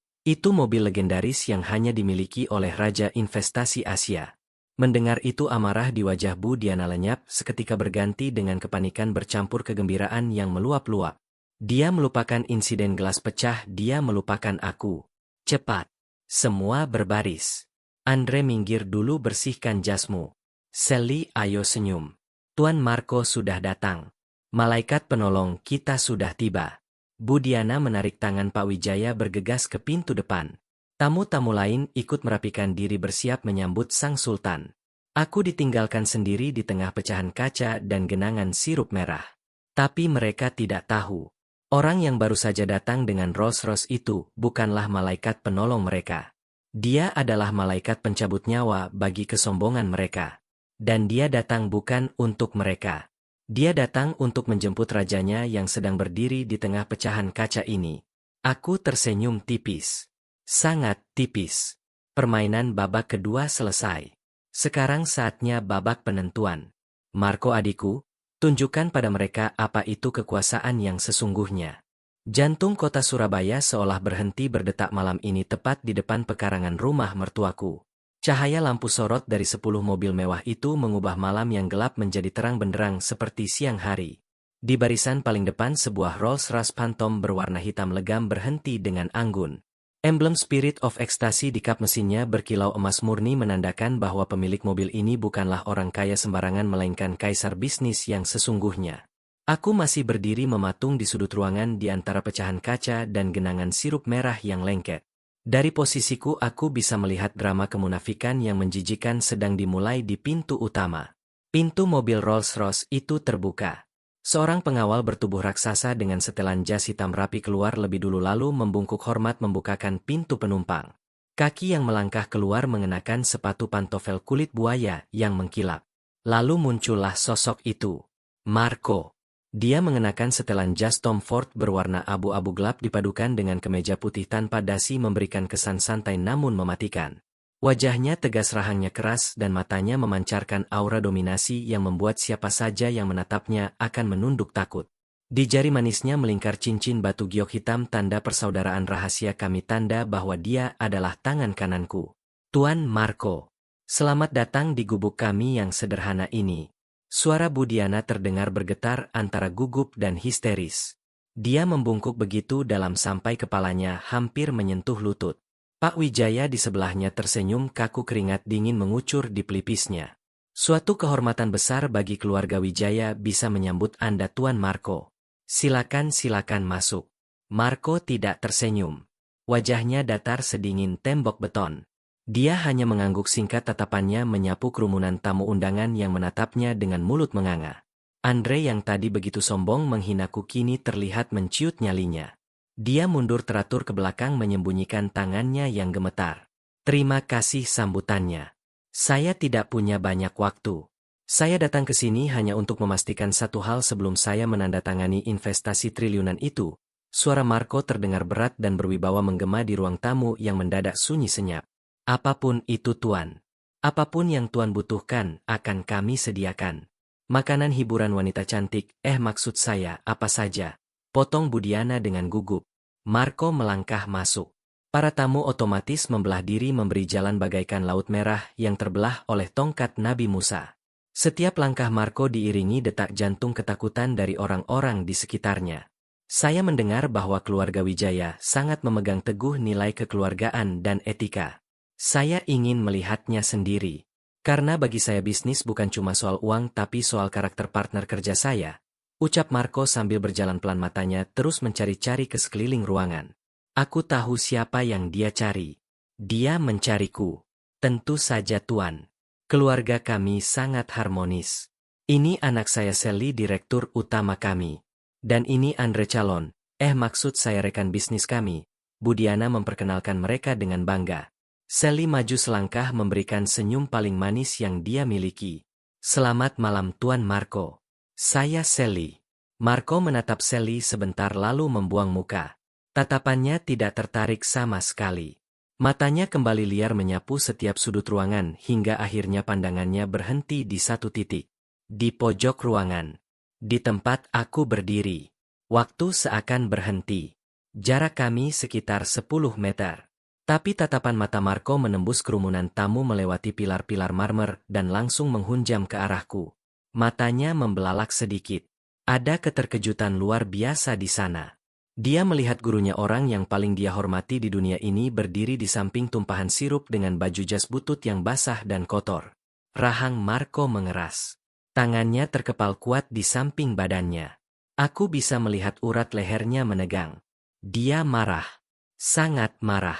mobil legendaris yang hanya dimiliki oleh Raja Investasi Asia. Mendengar itu amarah di wajah Bu Diana lenyap seketika berganti dengan kepanikan bercampur kegembiraan yang meluap-luap. Dia melupakan insiden gelas pecah, dia melupakan aku. Cepat. Semua berbaris. Andre minggir dulu, bersihkan jasmu. Sally, ayo senyum. Tuan Marco sudah datang. Malaikat penolong kita sudah tiba. Bu Diana menarik tangan Pak Wijaya bergegas ke pintu depan. Tamu-tamu lain ikut merapikan diri bersiap menyambut sang sultan. Aku ditinggalkan sendiri di tengah pecahan kaca dan genangan sirup merah. Tapi mereka tidak tahu. Orang yang baru saja datang dengan Rolls-Royce itu bukanlah malaikat penolong mereka. Dia adalah malaikat pencabut nyawa bagi kesombongan mereka. Dan dia datang bukan untuk mereka. Dia datang untuk menjemput rajanya yang sedang berdiri di tengah pecahan kaca ini. Aku tersenyum tipis. Sangat tipis. Permainan babak kedua selesai. Sekarang saatnya babak penentuan. Marco adikku, tunjukkan pada mereka apa itu kekuasaan yang sesungguhnya. Jantung kota Surabaya seolah berhenti berdetak malam ini tepat di depan pekarangan rumah mertuaku. Cahaya lampu sorot dari 10 mobil mewah itu mengubah malam yang gelap menjadi terang benderang seperti siang hari. Di barisan paling depan sebuah Rolls-Royce Phantom berwarna hitam legam berhenti dengan anggun. Emblem Spirit of Ecstasy di kap mesinnya berkilau emas murni menandakan bahwa pemilik mobil ini bukanlah orang kaya sembarangan melainkan kaisar bisnis yang sesungguhnya. Aku masih berdiri mematung di sudut ruangan di antara pecahan kaca dan genangan sirup merah yang lengket. Dari posisiku aku bisa melihat drama kemunafikan yang menjijikan sedang dimulai di pintu utama. Pintu mobil Rolls-Royce itu terbuka. Seorang pengawal bertubuh raksasa dengan setelan jas hitam rapi keluar lebih dulu lalu membungkuk hormat membukakan pintu penumpang. Kaki yang melangkah keluar mengenakan sepatu pantofel kulit buaya yang mengkilap. Lalu muncullah sosok itu. Marco. Dia mengenakan setelan jas Tom Ford berwarna abu-abu gelap dipadukan dengan kemeja putih tanpa dasi memberikan kesan santai namun mematikan. Wajahnya tegas, rahangnya keras dan matanya memancarkan aura dominasi yang membuat siapa saja yang menatapnya akan menunduk takut. Di jari manisnya melingkar cincin batu giok hitam tanda persaudaraan rahasia kami, tanda bahwa dia adalah tangan kananku. Tuan Marco, selamat datang di gubuk kami yang sederhana ini. Suara Bu Diana terdengar bergetar antara gugup dan histeris. Dia membungkuk begitu dalam sampai kepalanya hampir menyentuh lutut. Pak Wijaya di sebelahnya tersenyum kaku, keringat dingin mengucur di pelipisnya. Suatu kehormatan besar bagi keluarga Wijaya bisa menyambut Anda Tuan Marco. Silakan masuk. Marco tidak tersenyum. Wajahnya datar sedingin tembok beton. Dia hanya mengangguk singkat, tatapannya menyapu kerumunan tamu undangan yang menatapnya dengan mulut menganga. Andre yang tadi begitu sombong menghinaku kini terlihat menciut nyalinya. Dia mundur teratur ke belakang menyembunyikan tangannya yang gemetar. Terima kasih sambutannya. Saya tidak punya banyak waktu. Saya datang ke sini hanya untuk memastikan satu hal sebelum saya menandatangani investasi triliunan itu. Suara Marco terdengar berat dan berwibawa menggema di ruang tamu yang mendadak sunyi senyap. Apapun itu Tuan. Apapun yang Tuan butuhkan akan kami sediakan. Makanan, hiburan, wanita cantik, maksud saya apa saja. Potong Bu Diana dengan gugup. Marco melangkah masuk. Para tamu otomatis membelah diri memberi jalan bagaikan laut merah yang terbelah oleh tongkat Nabi Musa. Setiap langkah Marco diiringi detak jantung ketakutan dari orang-orang di sekitarnya. Saya mendengar bahwa keluarga Wijaya sangat memegang teguh nilai kekeluargaan dan etika. Saya ingin melihatnya sendiri. Karena bagi saya bisnis bukan cuma soal uang tapi soal karakter partner kerja saya. Ucap Marco sambil berjalan pelan, matanya terus mencari-cari ke sekeliling ruangan. Aku tahu siapa yang dia cari. Dia mencariku. Tentu saja Tuan. Keluarga kami sangat harmonis. Ini anak saya Sally, direktur utama kami. Dan ini Andre, calon, maksud saya rekan bisnis kami. Bu Diana memperkenalkan mereka dengan bangga. Sally maju selangkah memberikan senyum paling manis yang dia miliki. Selamat malam Tuan Marco. Saya Sally. Marco menatap Sally sebentar lalu membuang muka. Tatapannya tidak tertarik sama sekali. Matanya kembali liar menyapu setiap sudut ruangan hingga akhirnya pandangannya berhenti di satu titik. Di pojok ruangan. Di tempat aku berdiri. Waktu seakan berhenti. Jarak kami sekitar 10 meter. Tapi tatapan mata Marco menembus kerumunan tamu melewati pilar-pilar marmer dan langsung menghunjam ke arahku. Matanya membelalak sedikit. Ada keterkejutan luar biasa di sana. Dia melihat gurunya, orang yang paling dia hormati di dunia ini, berdiri di samping tumpahan sirup dengan baju jas butut yang basah dan kotor. Rahang Marco mengeras. Tangannya terkepal kuat di samping badannya. Aku bisa melihat urat lehernya menegang. Dia marah. Sangat marah.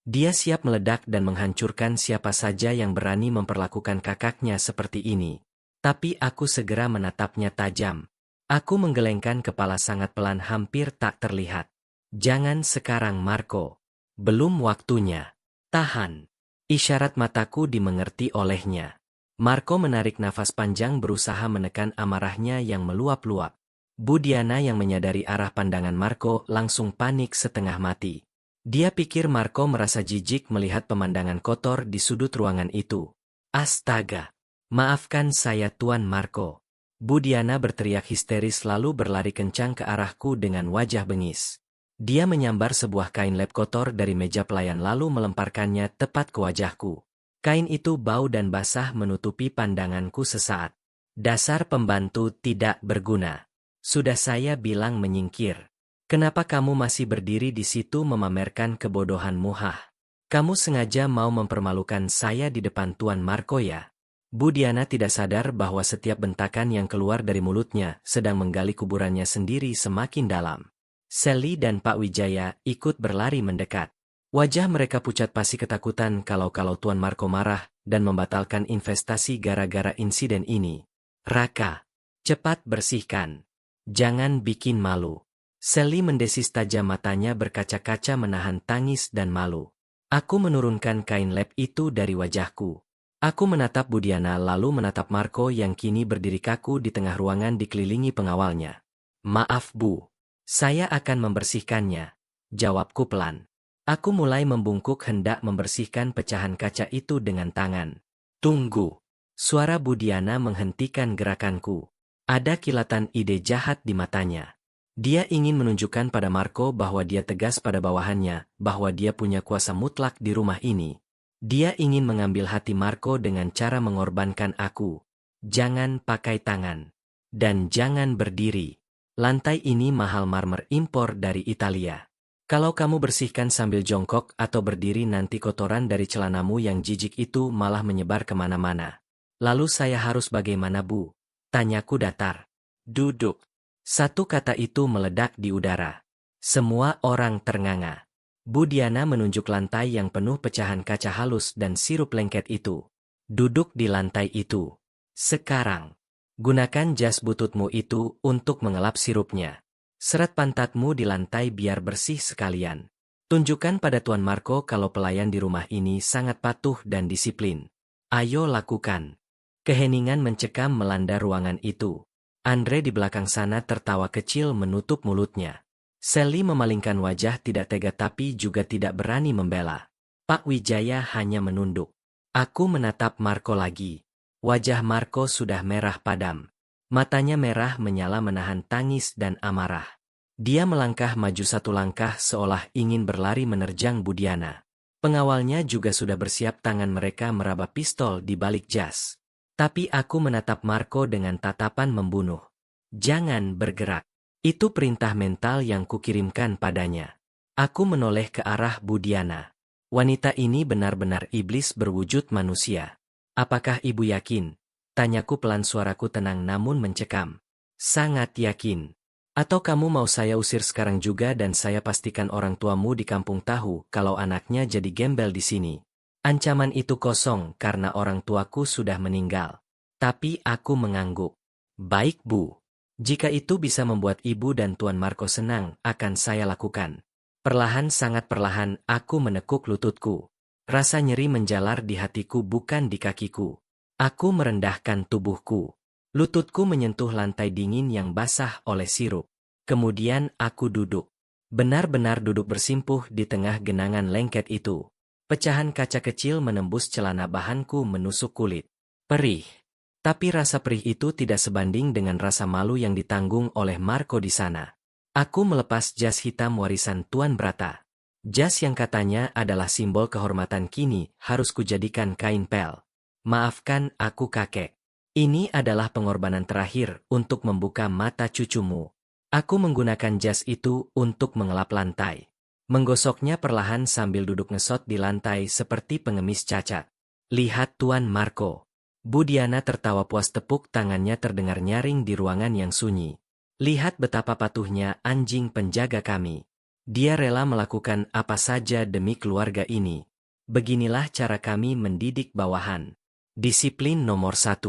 Dia siap meledak dan menghancurkan siapa saja yang berani memperlakukan kakaknya seperti ini. Tapi aku segera menatapnya tajam. Aku menggelengkan kepala sangat pelan, hampir tak terlihat. Jangan sekarang, Marco. Belum waktunya. Tahan. Isyarat mataku dimengerti olehnya. Marco menarik nafas panjang, berusaha menekan amarahnya yang meluap-luap. Bu Diana yang menyadari arah pandangan Marco langsung panik setengah mati. Dia pikir Marco merasa jijik melihat pemandangan kotor di sudut ruangan itu. Astaga. Maafkan saya, Tuan Marco. Bu Diana berteriak histeris lalu berlari kencang ke arahku dengan wajah bengis. Dia menyambar sebuah kain lap kotor dari meja pelayan lalu melemparkannya tepat ke wajahku. Kain itu bau dan basah menutupi pandanganku sesaat. Dasar pembantu tidak berguna. Sudah saya bilang menyingkir. Kenapa kamu masih berdiri di situ memamerkan kebodohanmu? Kamu sengaja mau mempermalukan saya di depan Tuan Marco ya? Bu Diana tidak sadar bahwa setiap bentakan yang keluar dari mulutnya sedang menggali kuburannya sendiri semakin dalam. Sally dan Pak Wijaya ikut berlari mendekat. Wajah mereka pucat pasi ketakutan kalau Tuan Marco marah dan membatalkan investasi gara-gara insiden ini. Raka, cepat bersihkan. Jangan bikin malu. Sally mendesis tajam, matanya berkaca-kaca menahan tangis dan malu. Aku menurunkan kain lap itu dari wajahku. Aku menatap Bu Diana lalu menatap Marco yang kini berdiri kaku di tengah ruangan dikelilingi pengawalnya. Maaf Bu, saya akan membersihkannya. Jawabku pelan. Aku mulai membungkuk hendak membersihkan pecahan kaca itu dengan tangan. Tunggu. Suara Bu Diana menghentikan gerakanku. Ada kilatan ide jahat di matanya. Dia ingin menunjukkan pada Marco bahwa dia tegas pada bawahannya, bahwa dia punya kuasa mutlak di rumah ini. Dia ingin mengambil hati Marco dengan cara mengorbankan aku. Jangan pakai tangan. Dan jangan berdiri. Lantai ini mahal, marmer impor dari Italia. Kalau kamu bersihkan sambil jongkok atau berdiri, nanti kotoran dari celanamu yang jijik itu malah menyebar kemana-mana. Lalu saya harus bagaimana, Bu? Tanyaku datar. Duduk. Satu kata itu meledak di udara. Semua orang ternganga. Bu Diana menunjuk lantai yang penuh pecahan kaca halus dan sirup lengket itu. Duduk di lantai itu. Sekarang. Gunakan jas bututmu itu untuk mengelap sirupnya. Seret pantatmu di lantai biar bersih sekalian. Tunjukkan pada Tuan Marco kalau pelayan di rumah ini sangat patuh dan disiplin. Ayo lakukan. Keheningan mencekam melanda ruangan itu. Andre di belakang sana tertawa kecil menutup mulutnya. Sally memalingkan wajah, tidak tega tapi juga tidak berani membela. Pak Wijaya hanya menunduk. Aku menatap Marco lagi. Wajah Marco sudah merah padam. Matanya merah menyala menahan tangis dan amarah. Dia melangkah maju satu langkah seolah ingin berlari menerjang Bu Diana. Pengawalnya juga sudah bersiap, tangan mereka meraba pistol di balik jas. Tapi aku menatap Marco dengan tatapan membunuh. Jangan bergerak. Itu perintah mental yang kukirimkan padanya. Aku menoleh ke arah Bu Diana. Wanita ini benar-benar iblis berwujud manusia. Apakah ibu yakin? Tanyaku pelan, suaraku tenang namun mencekam. Sangat yakin. Atau kamu mau saya usir sekarang juga dan saya pastikan orang tuamu di kampung tahu kalau anaknya jadi gembel di sini. Ancaman itu kosong karena orang tuaku sudah meninggal. Tapi aku mengangguk. Baik Bu. Jika itu bisa membuat Ibu dan Tuan Marco senang, akan saya lakukan. Perlahan, sangat perlahan, aku menekuk lututku. Rasa nyeri menjalar di hatiku bukan di kakiku. Aku merendahkan tubuhku. Lututku menyentuh lantai dingin yang basah oleh sirup. Kemudian aku duduk. Benar-benar duduk bersimpuh di tengah genangan lengket itu. Pecahan kaca kecil menembus celana bahanku menusuk kulit. Perih. Tapi rasa perih itu tidak sebanding dengan rasa malu yang ditanggung oleh Marco di sana. Aku melepas jas hitam warisan Tuan Brata. Jas yang katanya adalah simbol kehormatan kini harus kujadikan kain pel. Maafkan aku kakek. Ini adalah pengorbanan terakhir untuk membuka mata cucumu. Aku menggunakan jas itu untuk mengelap lantai. Menggosoknya perlahan sambil duduk ngesot di lantai seperti pengemis cacat. Lihat Tuan Marco. Bu Diana tertawa puas, tepuk tangannya terdengar nyaring di ruangan yang sunyi. Lihat betapa patuhnya anjing penjaga kami. Dia rela melakukan apa saja demi keluarga ini. Beginilah cara kami mendidik bawahan. Disiplin nomor 1.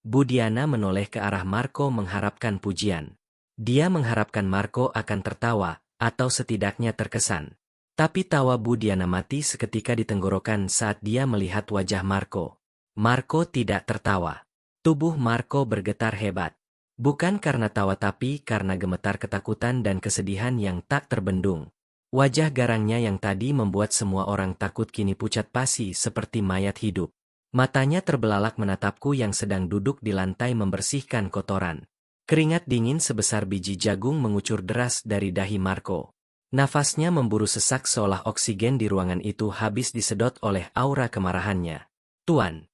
Bu Diana menoleh ke arah Marco mengharapkan pujian. Dia mengharapkan Marco akan tertawa, atau setidaknya terkesan. Tapi tawa Bu Diana mati seketika di tenggorokan saat dia melihat wajah Marco. Marco tidak tertawa. Tubuh Marco bergetar hebat. Bukan karena tawa tapi karena gemetar ketakutan dan kesedihan yang tak terbendung. Wajah garangnya yang tadi membuat semua orang takut kini pucat pasi seperti mayat hidup. Matanya terbelalak menatapku yang sedang duduk di lantai membersihkan kotoran. Keringat dingin sebesar biji jagung mengucur deras dari dahi Marco. Nafasnya memburu sesak seolah oksigen di ruangan itu habis disedot oleh aura kemarahannya. Tuan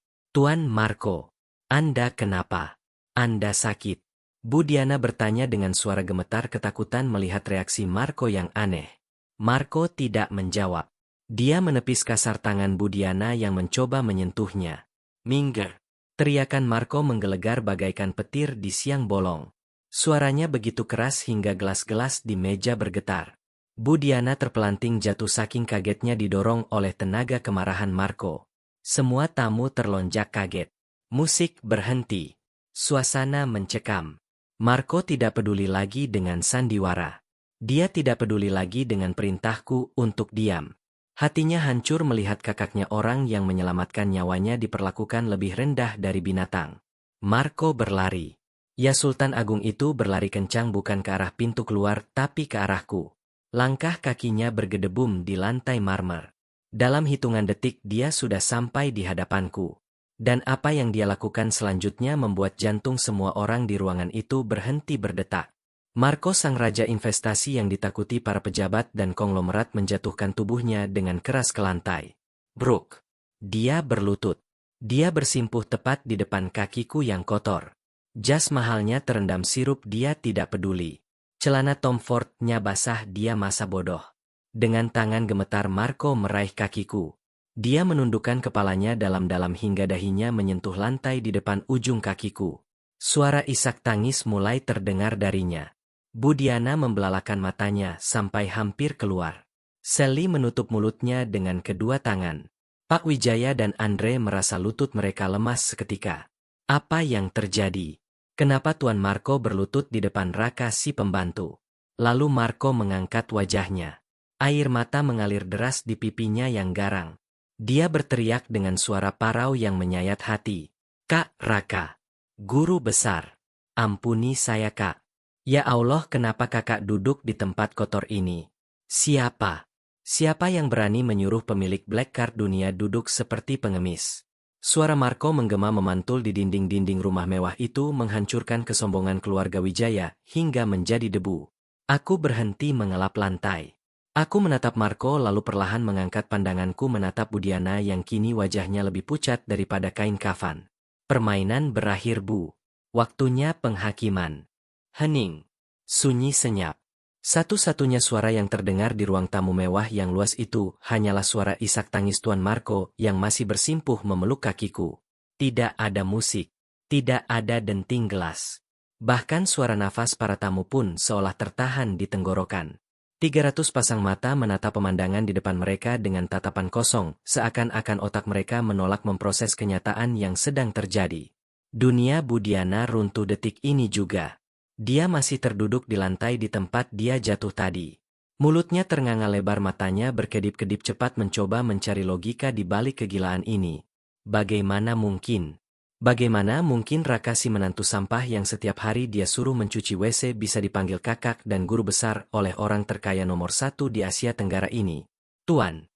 Marco, Anda kenapa? Anda sakit? Bu Diana bertanya dengan suara gemetar ketakutan melihat reaksi Marco yang aneh. Marco tidak menjawab. Dia menepis kasar tangan Bu Diana yang mencoba menyentuhnya. Minggir! Teriakan Marco menggelegar bagaikan petir di siang bolong. Suaranya begitu keras hingga gelas-gelas di meja bergetar. Bu Diana terpelanting jatuh saking kagetnya didorong oleh tenaga kemarahan Marco. Semua tamu terlonjak kaget. Musik berhenti. Suasana mencekam. Marco tidak peduli lagi dengan sandiwara. Dia tidak peduli lagi dengan perintahku untuk diam. Hatinya hancur melihat kakaknya, orang yang menyelamatkan nyawanya, diperlakukan lebih rendah dari binatang. Marco berlari. Ya, Sultan Agung itu berlari kencang bukan ke arah pintu keluar tapi ke arahku. Langkah kakinya bergedebum di lantai marmer. Dalam hitungan detik dia sudah sampai di hadapanku. Dan apa yang dia lakukan selanjutnya membuat jantung semua orang di ruangan itu berhenti berdetak. Marco, sang raja investasi yang ditakuti para pejabat dan konglomerat, menjatuhkan tubuhnya dengan keras ke lantai. Bruk! Dia berlutut. Dia bersimpuh tepat di depan kakiku yang kotor. Jas mahalnya terendam sirup, dia tidak peduli. Celana Tom Ford-nya basah, dia masa bodoh. Dengan tangan gemetar Marco meraih kakiku. Dia menundukkan kepalanya dalam-dalam hingga dahinya menyentuh lantai di depan ujung kakiku. Suara isak tangis mulai terdengar darinya. Bu Diana membelalakan matanya sampai hampir keluar. Sally menutup mulutnya dengan kedua tangan. Pak Wijaya dan Andre merasa lutut mereka lemas seketika. Apa yang terjadi? Kenapa Tuan Marco berlutut di depan Raka si pembantu? Lalu Marco mengangkat wajahnya. Air mata mengalir deras di pipinya yang garang. Dia berteriak dengan suara parau yang menyayat hati. Kak Raka. Guru besar. Ampuni saya, Kak. Ya Allah, kenapa kakak duduk di tempat kotor ini? Siapa? Siapa yang berani menyuruh pemilik Black Card dunia duduk seperti pengemis? Suara Marco menggema memantul di dinding-dinding rumah mewah itu, menghancurkan kesombongan keluarga Wijaya hingga menjadi debu. Aku berhenti mengelap lantai. Aku menatap Marco lalu perlahan mengangkat pandanganku menatap Bu Diana yang kini wajahnya lebih pucat daripada kain kafan. Permainan berakhir, Bu. Waktunya penghakiman. Hening. Sunyi senyap. Satu-satunya suara yang terdengar di ruang tamu mewah yang luas itu hanyalah suara isak tangis Tuan Marco yang masih bersimpuh memeluk kakiku. Tidak ada musik. Tidak ada denting gelas. Bahkan suara nafas para tamu pun seolah tertahan di tenggorokan. 300 pasang mata menatap pemandangan di depan mereka dengan tatapan kosong, seakan-akan otak mereka menolak memproses kenyataan yang sedang terjadi. Dunia Bu Diana runtuh detik ini juga. Dia masih terduduk di lantai di tempat dia jatuh tadi. Mulutnya ternganga lebar, matanya berkedip-kedip cepat mencoba mencari logika di balik kegilaan ini. Bagaimana mungkin? Bagaimana mungkin Raka, si menantu sampah yang setiap hari dia suruh mencuci WC, bisa dipanggil kakak dan guru besar oleh orang terkaya nomor 1 di Asia Tenggara ini? Tuan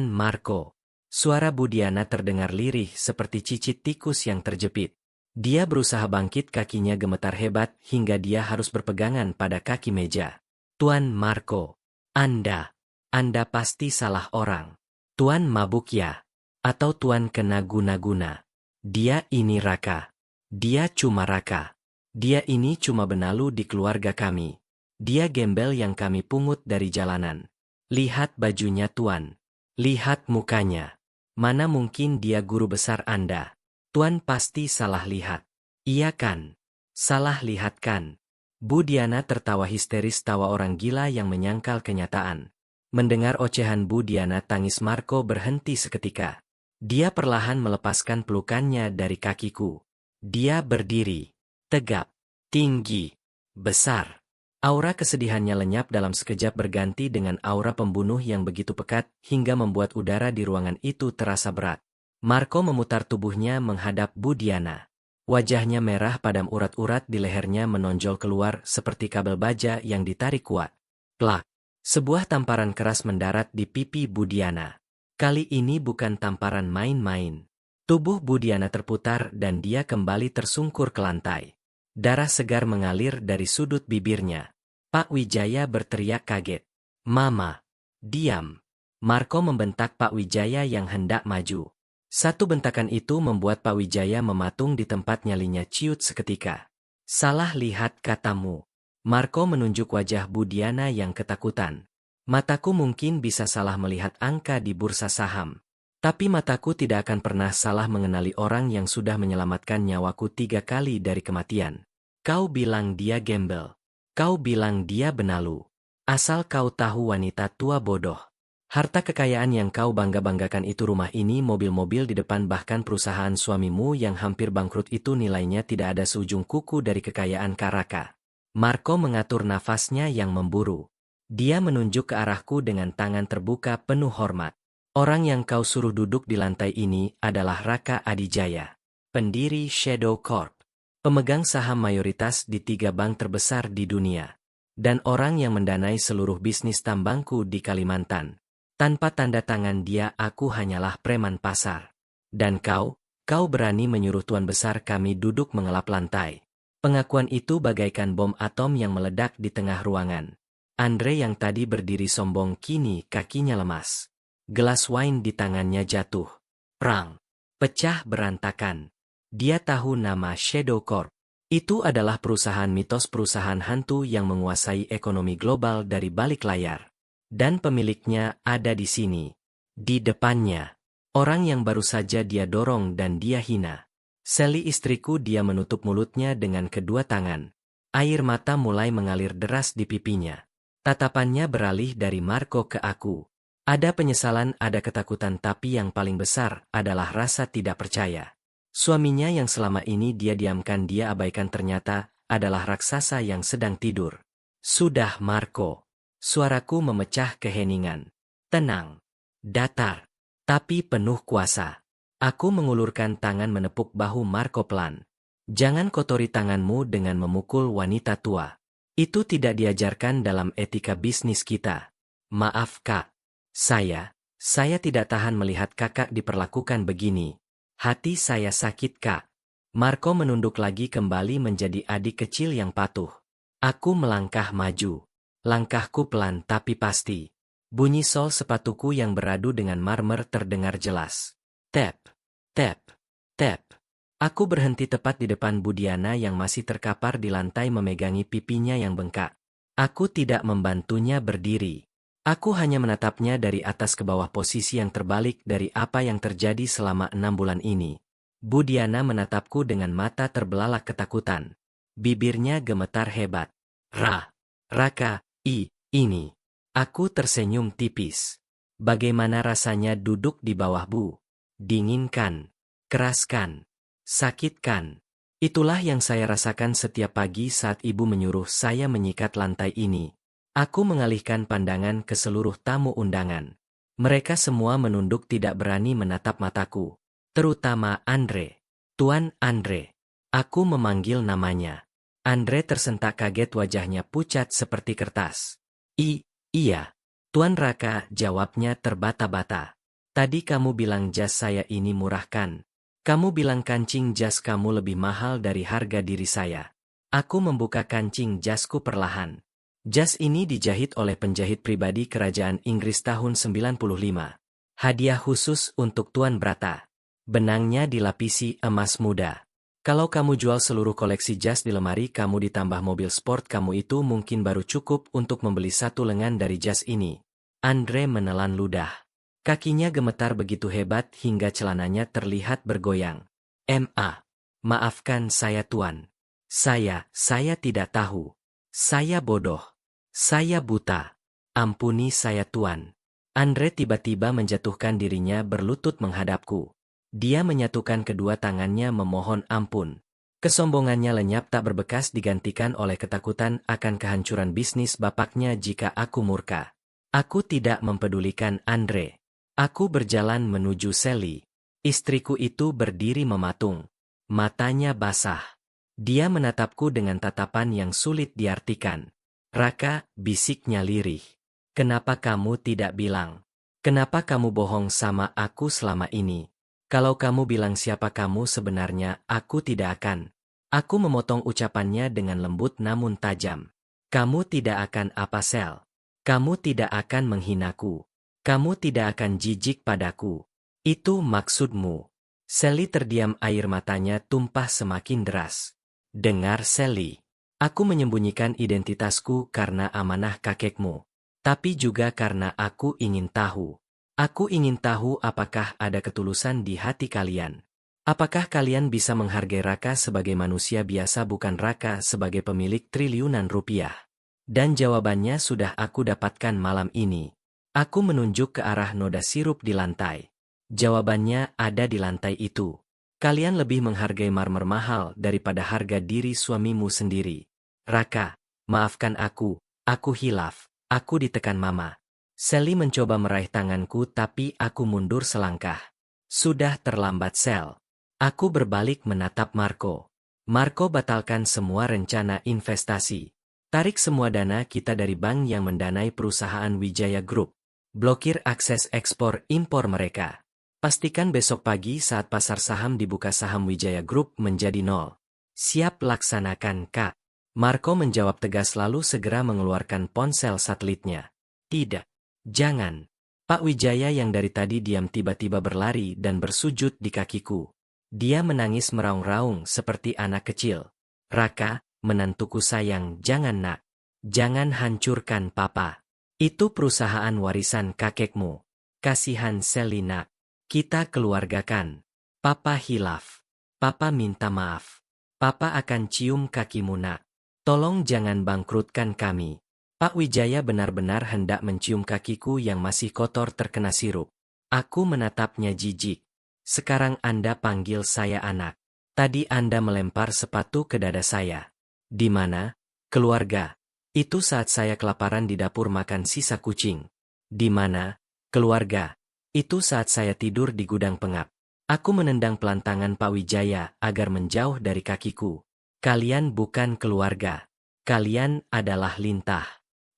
Marco. Suara Budiana terdengar lirih seperti cicit tikus yang terjepit. Dia berusaha bangkit, kakinya gemetar hebat hingga dia harus berpegangan pada kaki meja. Tuan Marco, Anda pasti salah orang. Tuan mabuk ya? Atau Tuan kena guna-guna? Dia ini Raka. Dia cuma Raka. Dia ini cuma benalu di keluarga kami. Dia gembel yang kami pungut dari jalanan. Lihat bajunya Tuan. Lihat mukanya. Mana mungkin dia guru besar Anda? Tuan pasti salah lihat. Iya kan? Salah lihat kan? Budiana tertawa histeris, tawa orang gila yang menyangkal kenyataan. Mendengar ocehan Budiana, tangis Marco berhenti seketika. Dia perlahan melepaskan pelukannya dari kakiku. Dia berdiri. Tegap. Tinggi. Besar. Aura kesedihannya lenyap dalam sekejap berganti dengan aura pembunuh yang begitu pekat hingga membuat udara di ruangan itu terasa berat. Marco memutar tubuhnya menghadap Budiana. Wajahnya merah padam, urat-urat di lehernya menonjol keluar seperti kabel baja yang ditarik kuat. Plak! Sebuah tamparan keras mendarat di pipi Budiana. Kali ini bukan tamparan main-main. Tubuh Budiana terputar dan dia kembali tersungkur ke lantai. Darah segar mengalir dari sudut bibirnya. Pak Wijaya berteriak kaget. Mama, diam. Marco membentak Pak Wijaya yang hendak maju. Satu bentakan itu membuat Pak Wijaya mematung di tempat, nyalinya ciut seketika. Salah lihat katamu. Marco menunjuk wajah Budiana yang ketakutan. Mataku mungkin bisa salah melihat angka di bursa saham. Tapi mataku tidak akan pernah salah mengenali orang yang sudah menyelamatkan nyawaku 3 kali dari kematian. Kau bilang dia gembel. Kau bilang dia benalu. Asal kau tahu, wanita tua bodoh. Harta kekayaan yang kau bangga-banggakan itu, rumah ini, mobil-mobil di depan, bahkan perusahaan suamimu yang hampir bangkrut itu, nilainya tidak ada seujung kuku dari kekayaan Karaka. Marco mengatur nafasnya yang memburu. Dia menunjuk ke arahku dengan tangan terbuka penuh hormat. Orang yang kau suruh duduk di lantai ini adalah Raka Adijaya, pendiri Shadow Corp, pemegang saham mayoritas di 3 bank terbesar di dunia, dan orang yang mendanai seluruh bisnis tambangku di Kalimantan. Tanpa tanda tangan dia, aku hanyalah preman pasar. Dan kau berani menyuruh tuan besar kami duduk mengelap lantai. Pengakuan itu bagaikan bom atom yang meledak di tengah ruangan. Andre yang tadi berdiri sombong kini kakinya lemas. Gelas wine di tangannya jatuh. Prang. Pecah berantakan. Dia tahu nama Shadow Corp. Itu adalah perusahaan mitos, perusahaan hantu yang menguasai ekonomi global dari balik layar. Dan pemiliknya ada di sini. Di depannya. Orang yang baru saja dia dorong dan dia hina. Sally, istriku. Dia menutup mulutnya dengan kedua tangan. Air mata mulai mengalir deras di pipinya. Tatapannya beralih dari Marco ke aku. Ada penyesalan, ada ketakutan, tapi yang paling besar adalah rasa tidak percaya. Suaminya yang selama ini dia diamkan, dia abaikan, ternyata adalah raksasa yang sedang tidur. Sudah, Marco. Suaraku memecah keheningan. Tenang. Datar. Tapi penuh kuasa. Aku mengulurkan tangan menepuk bahu Marco pelan. Jangan kotori tanganmu dengan memukul wanita tua. Itu tidak diajarkan dalam etika bisnis kita. Maaf, Kak. Saya tidak tahan melihat kakak diperlakukan begini. Hati saya sakit, Kak. Marco menunduk lagi, kembali menjadi adik kecil yang patuh. Aku melangkah maju. Langkahku pelan tapi pasti. Bunyi sol sepatuku yang beradu dengan marmer terdengar jelas. Tap, tap, tap. Aku berhenti tepat di depan Budiana yang masih terkapar di lantai memegangi pipinya yang bengkak. Aku tidak membantunya berdiri. Aku hanya menatapnya dari atas ke bawah, posisi yang terbalik dari apa yang terjadi selama 6 bulan ini. Budiana menatapku dengan mata terbelalak ketakutan. Bibirnya gemetar hebat. Raka, ini. Aku tersenyum tipis. Bagaimana rasanya duduk di bawah Bu? Dinginkan, keraskan, sakitkan. Itulah yang saya rasakan setiap pagi saat ibu menyuruh saya menyikat lantai ini. Aku mengalihkan pandangan ke seluruh tamu undangan. Mereka semua menunduk, tidak berani menatap mataku. Terutama Andre. Tuan Andre. Aku memanggil namanya. Andre tersentak kaget, wajahnya pucat seperti kertas. Iya. Tuan Raka, jawabnya terbata-bata. Tadi kamu bilang jas saya ini murah kan? Kamu bilang kancing jas kamu lebih mahal dari harga diri saya. Aku membuka kancing jasku perlahan. Jas ini dijahit oleh penjahit pribadi Kerajaan Inggris tahun 95. Hadiah khusus untuk Tuan Brata. Benangnya dilapisi emas muda. Kalau kamu jual seluruh koleksi jas di lemari kamu ditambah mobil sport kamu itu mungkin baru cukup untuk membeli satu lengan dari jas ini. Andre menelan ludah. Kakinya gemetar begitu hebat hingga celananya terlihat bergoyang. Maafkan saya Tuan. Saya tidak tahu. Saya bodoh. Saya buta. Ampuni saya Tuan. Andre tiba-tiba menjatuhkan dirinya berlutut menghadapku. Dia menyatukan kedua tangannya memohon ampun. Kesombongannya lenyap tak berbekas digantikan oleh ketakutan akan kehancuran bisnis bapaknya jika aku murka. Aku tidak mempedulikan Andre. Aku berjalan menuju Sally. Istriku itu berdiri mematung. Matanya basah. Dia menatapku dengan tatapan yang sulit diartikan. Raka, bisiknya lirih. Kenapa kamu tidak bilang? Kenapa kamu bohong sama aku selama ini? Kalau kamu bilang siapa kamu sebenarnya, aku tidak akan. Aku memotong ucapannya dengan lembut namun tajam. Kamu tidak akan apa Sel. Kamu tidak akan menghinaku. Kamu tidak akan jijik padaku. Itu maksudmu. Sally terdiam air matanya tumpah semakin deras. Dengar Sally. Aku menyembunyikan identitasku karena amanah kakekmu. Tapi juga karena aku ingin tahu. Aku ingin tahu apakah ada ketulusan di hati kalian. Apakah kalian bisa menghargai Raka sebagai manusia biasa bukan Raka sebagai pemilik triliunan rupiah? Dan jawabannya sudah aku dapatkan malam ini. Aku menunjuk ke arah noda sirup di lantai. Jawabannya ada di lantai itu. Kalian lebih menghargai marmer mahal daripada harga diri suamimu sendiri. Raka, maafkan aku hilaf, aku ditekan mama. Sally mencoba meraih tanganku tapi aku mundur selangkah. Sudah terlambat Sel. Aku berbalik menatap Marco. Marco batalkan semua rencana investasi. Tarik semua dana kita dari bank yang mendanai perusahaan Wijaya Group. Blokir akses ekspor-impor mereka. Pastikan besok pagi saat pasar saham dibuka saham Wijaya Group menjadi 0. Siap laksanakan, Kak. Marco menjawab tegas lalu segera mengeluarkan ponsel satelitnya. Tidak. Jangan. Pak Wijaya yang dari tadi diam tiba-tiba berlari dan bersujud di kakiku. Dia menangis meraung-raung seperti anak kecil. Raka, menantuku sayang, jangan nak. Jangan hancurkan papa. Itu perusahaan warisan kakekmu. Kasihan Sally nak. Kita keluargakan. Papa hilaf. Papa minta maaf. Papa akan cium kakimu nak. Tolong jangan bangkrutkan kami. Pak Wijaya benar-benar hendak mencium kakiku yang masih kotor terkena sirup. Aku menatapnya jijik. Sekarang Anda panggil saya anak. Tadi Anda melempar sepatu ke dada saya. Di mana? Keluarga. Itu saat saya kelaparan di dapur makan sisa kucing. Di mana? Keluarga. Itu saat saya tidur di gudang pengap. Aku menendang pelantangan Pak Wijaya agar menjauh dari kakiku. Kalian bukan keluarga. Kalian adalah lintah.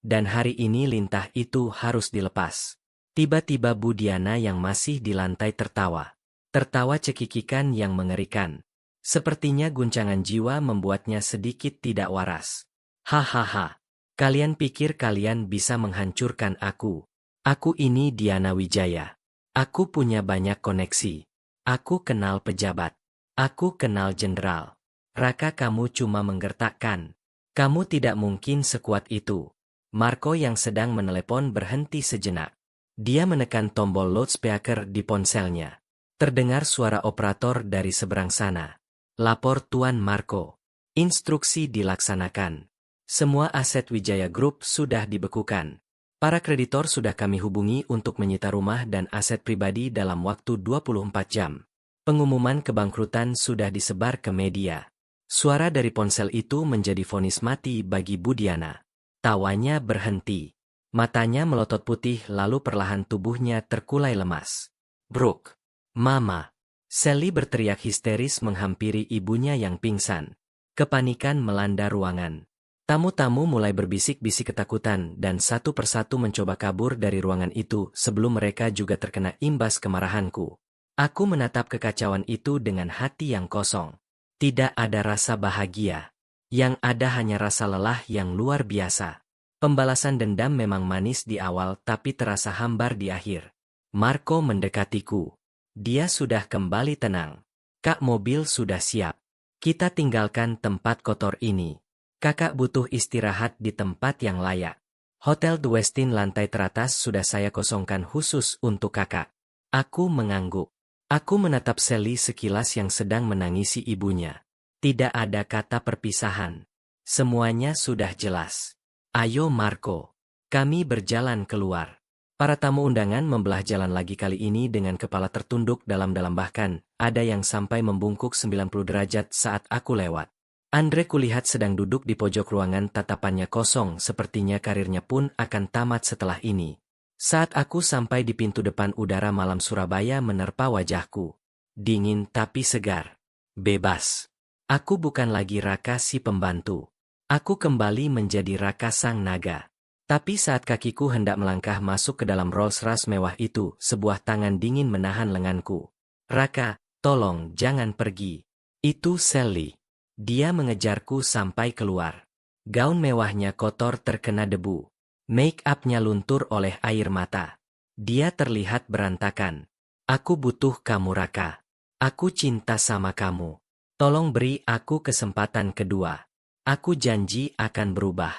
Dan hari ini lintah itu harus dilepas. Tiba-tiba Bu Diana yang masih di lantai tertawa. Tertawa cekikikan yang mengerikan. Sepertinya guncangan jiwa membuatnya sedikit tidak waras. Hahaha. Kalian pikir kalian bisa menghancurkan aku. Aku ini Diana Wijaya. Aku punya banyak koneksi. Aku kenal pejabat. Aku kenal jenderal. Raka kamu cuma menggertakkan. Kamu tidak mungkin sekuat itu. Marco yang sedang menelepon berhenti sejenak. Dia menekan tombol loudspeaker di ponselnya. Terdengar suara operator dari seberang sana. Lapor Tuan Marco. Instruksi dilaksanakan. Semua aset Wijaya Group sudah dibekukan. Para kreditor sudah kami hubungi untuk menyita rumah dan aset pribadi dalam waktu 24 jam. Pengumuman kebangkrutan sudah disebar ke media. Suara dari ponsel itu menjadi vonis mati bagi Bu Diana. Tawanya berhenti. Matanya melotot putih lalu perlahan tubuhnya terkulai lemas. Brooke. Mama. Sally berteriak histeris menghampiri ibunya yang pingsan. Kepanikan melanda ruangan. Tamu-tamu mulai berbisik-bisik ketakutan dan satu persatu mencoba kabur dari ruangan itu sebelum mereka juga terkena imbas kemarahanku. Aku menatap kekacauan itu dengan hati yang kosong. Tidak ada rasa bahagia. Yang ada hanya rasa lelah yang luar biasa. Pembalasan dendam memang manis di awal tapi terasa hambar di akhir. Marco mendekatiku. Dia sudah kembali tenang. Kak, mobil sudah siap. Kita tinggalkan tempat kotor ini. Kakak butuh istirahat di tempat yang layak. Hotel The Westin lantai teratas sudah saya kosongkan khusus untuk kakak. Aku mengangguk. Aku menatap Sally sekilas yang sedang menangisi ibunya. Tidak ada kata perpisahan. Semuanya sudah jelas. Ayo Marco. Kami berjalan keluar. Para tamu undangan membelah jalan lagi kali ini dengan kepala tertunduk dalam-dalam, bahkan ada yang sampai membungkuk 90 derajat saat aku lewat. Andre kulihat sedang duduk di pojok ruangan, tatapannya kosong, sepertinya karirnya pun akan tamat setelah ini. Saat aku sampai di pintu depan, udara malam Surabaya menerpa wajahku. Dingin tapi segar. Bebas. Aku bukan lagi Raka si pembantu. Aku kembali menjadi Raka sang naga. Tapi saat kakiku hendak melangkah masuk ke dalam Rolls-Royce mewah itu, sebuah tangan dingin menahan lenganku. Raka, tolong jangan pergi. Itu Sally. Dia mengejarku sampai keluar. Gaun mewahnya kotor terkena debu. Make-up-nya luntur oleh air mata. Dia terlihat berantakan. Aku butuh kamu Raka. Aku cinta sama kamu. Tolong beri aku kesempatan kedua. Aku janji akan berubah.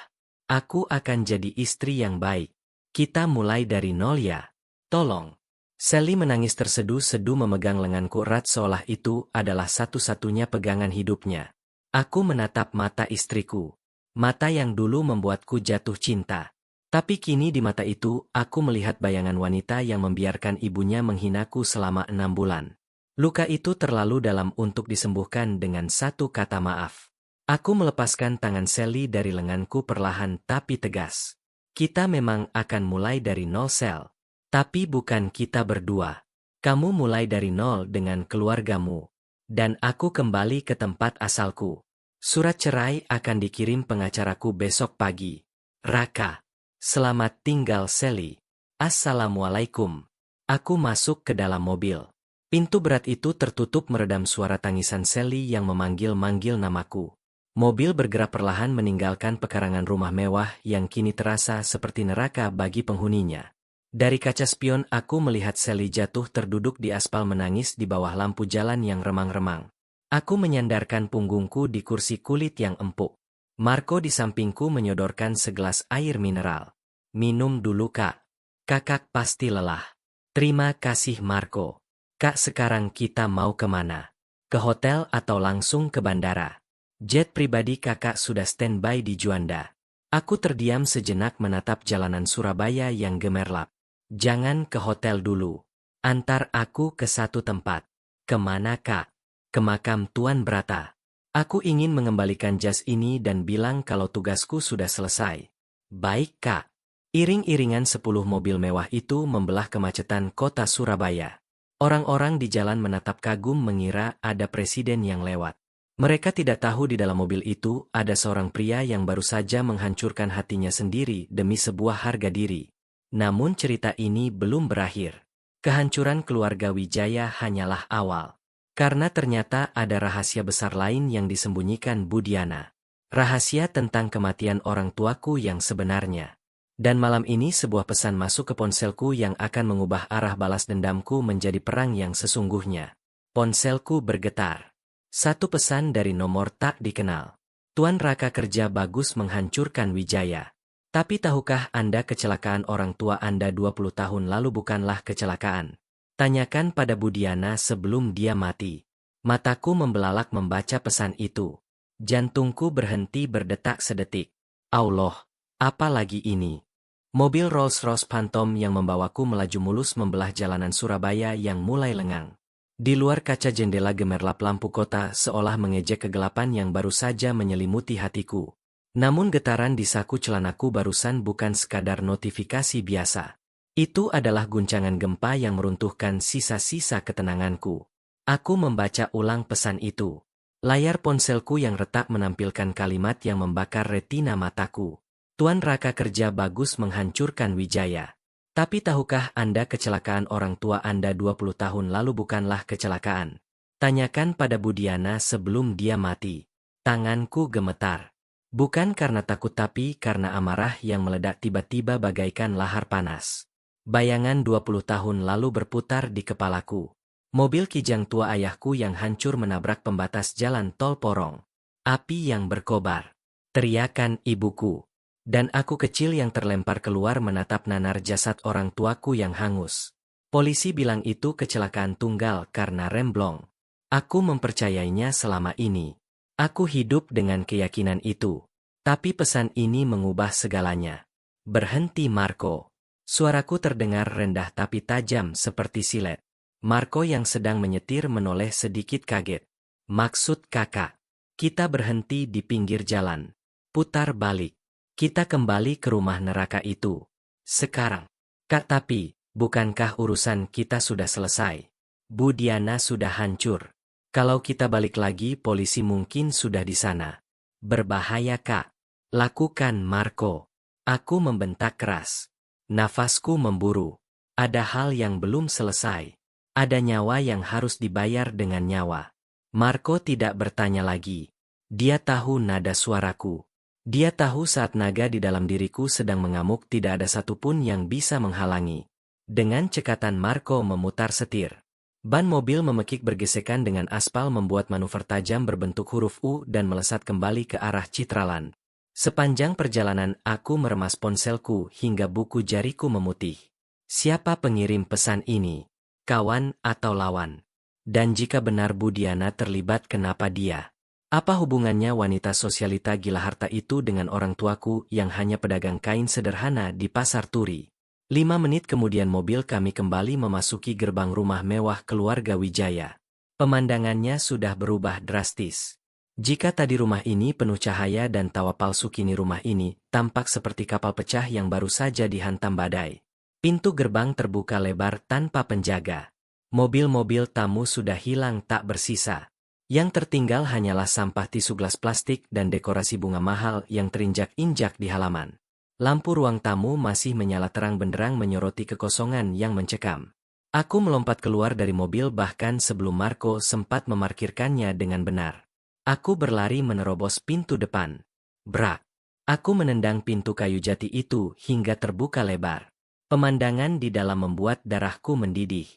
Aku akan jadi istri yang baik. Kita mulai dari nol ya. Tolong. Sally menangis terseduh-seduh memegang lenganku erat seolah itu adalah satu-satunya pegangan hidupnya. Aku menatap mata istriku. Mata yang dulu membuatku jatuh cinta. Tapi kini di mata itu aku melihat bayangan wanita yang membiarkan ibunya menghinaku selama 6 bulan. Luka itu terlalu dalam untuk disembuhkan dengan satu kata maaf. Aku melepaskan tangan Sally dari lenganku perlahan tapi tegas. Kita memang akan mulai dari nol Sel. Tapi bukan kita berdua. Kamu mulai dari nol dengan keluargamu. Dan aku kembali ke tempat asalku. Surat cerai akan dikirim pengacaraku besok pagi. Raka. Selamat tinggal Sally. Assalamualaikum. Aku masuk ke dalam mobil. Pintu berat itu tertutup meredam suara tangisan Sally yang memanggil-manggil namaku. Mobil bergerak perlahan meninggalkan pekarangan rumah mewah yang kini terasa seperti neraka bagi penghuninya. Dari kaca spion aku melihat Sally jatuh terduduk di aspal menangis di bawah lampu jalan yang remang-remang. Aku menyandarkan punggungku di kursi kulit yang empuk. Marco di sampingku menyodorkan segelas air mineral. Minum dulu Kak. Kakak pasti lelah. Terima kasih Marco. Kak, sekarang kita mau kemana? Ke hotel atau langsung ke bandara? Jet pribadi kakak sudah standby di Juanda. Aku terdiam sejenak menatap jalanan Surabaya yang gemerlap. Jangan ke hotel dulu. Antar aku ke satu tempat. Kemana Kak? Ke makam Tuan Brata. Aku ingin mengembalikan jas ini dan bilang kalau tugasku sudah selesai. Baik Kak. Iring-iringan 10 mobil mewah itu membelah kemacetan kota Surabaya. Orang-orang di jalan menatap kagum mengira ada presiden yang lewat. Mereka tidak tahu di dalam mobil itu ada seorang pria yang baru saja menghancurkan hatinya sendiri demi sebuah harga diri. Namun cerita ini belum berakhir. Kehancuran keluarga Wijaya hanyalah awal. Karena ternyata ada rahasia besar lain yang disembunyikan Budiana. Rahasia tentang kematian orang tuaku yang sebenarnya. Dan malam ini sebuah pesan masuk ke ponselku yang akan mengubah arah balas dendamku menjadi perang yang sesungguhnya. Ponselku bergetar. Satu pesan dari nomor tak dikenal. Tuan Raka kerja bagus menghancurkan Wijaya. Tapi tahukah Anda kecelakaan orang tua Anda 20 tahun lalu bukanlah kecelakaan? Tanyakan pada Budiana sebelum dia mati. Mataku membelalak membaca pesan itu. Jantungku berhenti berdetak sedetik. Allah, apa lagi ini? Mobil Rolls-Royce Phantom yang membawaku melaju mulus membelah jalanan Surabaya yang mulai lengang. Di luar kaca jendela gemerlap lampu kota seolah mengejek kegelapan yang baru saja menyelimuti hatiku. Namun getaran di saku celanaku barusan bukan sekadar notifikasi biasa. Itu adalah guncangan gempa yang meruntuhkan sisa-sisa ketenanganku. Aku membaca ulang pesan itu. Layar ponselku yang retak menampilkan kalimat yang membakar retina mataku. Tuan Raka kerja bagus menghancurkan Wijaya. Tapi tahukah Anda kecelakaan orang tua Anda 20 tahun lalu bukanlah kecelakaan? Tanyakan pada Budiana sebelum dia mati. Tanganku gemetar. Bukan karena takut tapi karena amarah yang meledak tiba-tiba bagaikan lahar panas. Bayangan 20 tahun lalu berputar di kepalaku. Mobil kijang tua ayahku yang hancur menabrak pembatas jalan tol Porong. Api yang berkobar. Teriakan ibuku. Dan aku kecil yang terlempar keluar menatap nanar jasad orang tuaku yang hangus. Polisi bilang itu kecelakaan tunggal karena remblong. Aku mempercayainya selama ini. Aku hidup dengan keyakinan itu. Tapi pesan ini mengubah segalanya. Berhenti Marco. Suaraku terdengar rendah tapi tajam seperti silet. Marco yang sedang menyetir menoleh sedikit kaget. Maksud kakak? Kita berhenti di pinggir jalan. Putar balik. Kita kembali ke rumah neraka itu. Sekarang. Kak tapi, bukankah urusan kita sudah selesai? Budiana sudah hancur. Kalau kita balik lagi polisi mungkin sudah di sana. Berbahaya kak. Lakukan Marco. Aku membentak keras. Nafasku memburu. Ada hal yang belum selesai. Ada nyawa yang harus dibayar dengan nyawa. Marco tidak bertanya lagi. Dia tahu nada suaraku. Dia tahu saat naga di dalam diriku sedang mengamuk tidak ada satupun yang bisa menghalangi. Dengan cekatan Marco memutar setir. Ban mobil memekik bergesekan dengan aspal membuat manuver tajam berbentuk huruf U dan melesat kembali ke arah Citraland. Sepanjang perjalanan aku meremas ponselku hingga buku jariku memutih. Siapa pengirim pesan ini? Kawan atau lawan? Dan jika benar Budiana terlibat kenapa dia? Apa hubungannya wanita sosialita gila harta itu dengan orang tuaku yang hanya pedagang kain sederhana di Pasar Turi? 5 menit kemudian mobil kami kembali memasuki gerbang rumah mewah keluarga Wijaya. Pemandangannya sudah berubah drastis. Jika tadi rumah ini penuh cahaya dan tawa palsu kini rumah ini tampak seperti kapal pecah yang baru saja dihantam badai. Pintu gerbang terbuka lebar tanpa penjaga. Mobil-mobil tamu sudah hilang tak bersisa. Yang tertinggal hanyalah sampah tisu gelas plastik dan dekorasi bunga mahal yang terinjak-injak di halaman. Lampu ruang tamu masih menyala terang benderang menyoroti kekosongan yang mencekam. Aku melompat keluar dari mobil bahkan sebelum Marco sempat memarkirkannya dengan benar. Aku berlari menerobos pintu depan. Brak! Aku menendang pintu kayu jati itu hingga terbuka lebar. Pemandangan di dalam membuat darahku mendidih.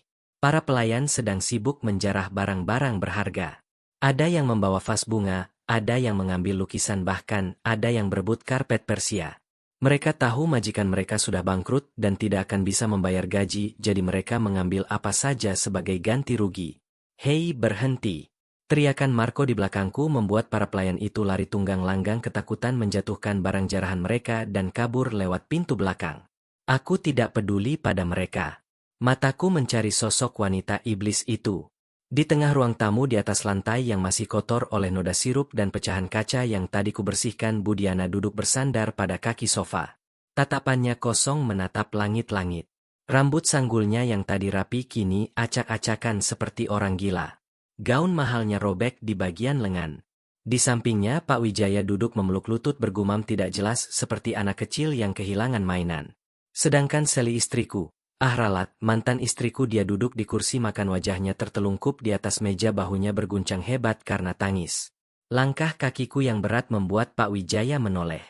Para pelayan sedang sibuk menjarah barang-barang berharga. Ada yang membawa vas bunga, ada yang mengambil lukisan bahkan ada yang berebut karpet Persia. Mereka tahu majikan mereka sudah bangkrut dan tidak akan bisa membayar gaji, jadi mereka mengambil apa saja sebagai ganti rugi. Hei berhenti! Teriakan Marco di belakangku membuat para pelayan itu lari tunggang langgang ketakutan menjatuhkan barang jarahan mereka dan kabur lewat pintu belakang. Aku tidak peduli pada mereka. Mataku mencari sosok wanita iblis itu. Di tengah ruang tamu di atas lantai yang masih kotor oleh noda sirup dan pecahan kaca yang tadi kubersihkan Budiana duduk bersandar pada kaki sofa. Tatapannya kosong menatap langit-langit. Rambut sanggulnya yang tadi rapi kini acak-acakan seperti orang gila. Gaun mahalnya robek di bagian lengan. Di sampingnya Pak Wijaya duduk memeluk lutut bergumam tidak jelas seperti anak kecil yang kehilangan mainan. Sedangkan Sally istriku, ralat, mantan istriku dia duduk di kursi makan wajahnya tertelungkup di atas meja bahunya berguncang hebat karena tangis. Langkah kakiku yang berat membuat Pak Wijaya menoleh.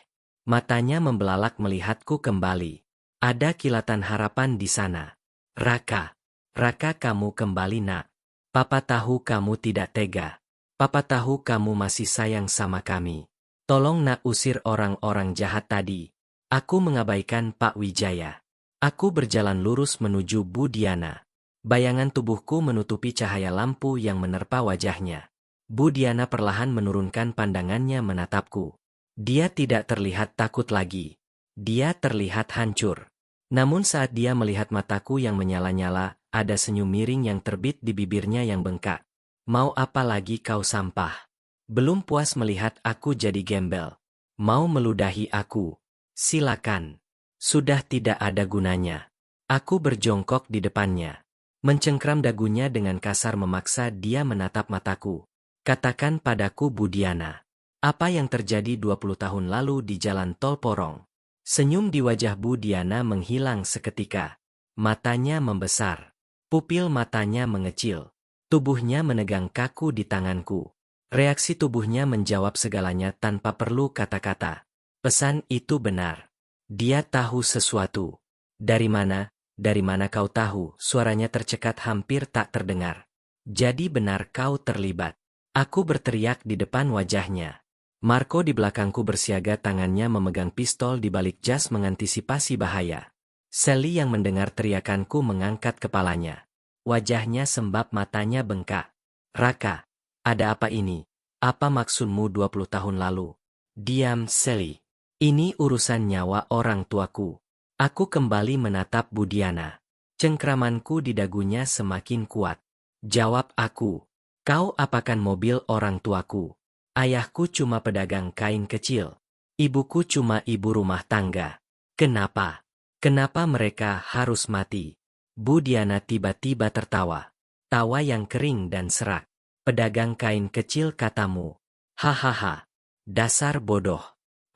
Matanya membelalak melihatku kembali. Ada kilatan harapan di sana. Raka. Raka kamu kembali nak. Papa tahu kamu tidak tega. Papa tahu kamu masih sayang sama kami. Tolong nak usir orang-orang jahat tadi. Aku mengabaikan Pak Wijaya. Aku berjalan lurus menuju Budiana. Bayangan tubuhku menutupi cahaya lampu yang menerpa wajahnya. Budiana perlahan menurunkan pandangannya menatapku. Dia tidak terlihat takut lagi. Dia terlihat hancur. Namun saat dia melihat mataku yang menyala-nyala, ada senyum miring yang terbit di bibirnya yang bengkak. Mau apa lagi kau sampah? Belum puas melihat aku jadi gembel. Mau meludahi aku? Silakan. Sudah tidak ada gunanya. Aku berjongkok di depannya. Mencengkram dagunya dengan kasar memaksa dia menatap mataku. Katakan padaku Budiana. Apa yang terjadi 20 tahun lalu di jalan tol Porong? Senyum di wajah Budiana menghilang seketika. Matanya membesar. Pupil matanya mengecil. Tubuhnya menegang kaku di tanganku. Reaksi tubuhnya menjawab segalanya tanpa perlu kata-kata. Pesan itu benar. Dia tahu sesuatu. Dari mana? Dari mana kau tahu? Suaranya tercekat hampir tak terdengar. Jadi benar kau terlibat. Aku berteriak di depan wajahnya. Marco di belakangku bersiaga, tangannya memegang pistol di balik jas mengantisipasi bahaya. Sally yang mendengar teriakanku mengangkat kepalanya. Wajahnya sembab, matanya bengkak. Raka, ada apa ini? Apa maksudmu 20 tahun lalu? Diam, Sally. Ini urusan nyawa orang tuaku. Aku kembali menatap Budiana. Cengkramanku di dagunya semakin kuat. Jawab aku. Kau apakan mobil orang tuaku? Ayahku cuma pedagang kain kecil. Ibuku cuma ibu rumah tangga. Kenapa? Kenapa mereka harus mati? Budiana tiba-tiba tertawa. Tawa yang kering dan serak. Pedagang kain kecil katamu. Hahaha. Dasar bodoh.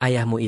Ayahmu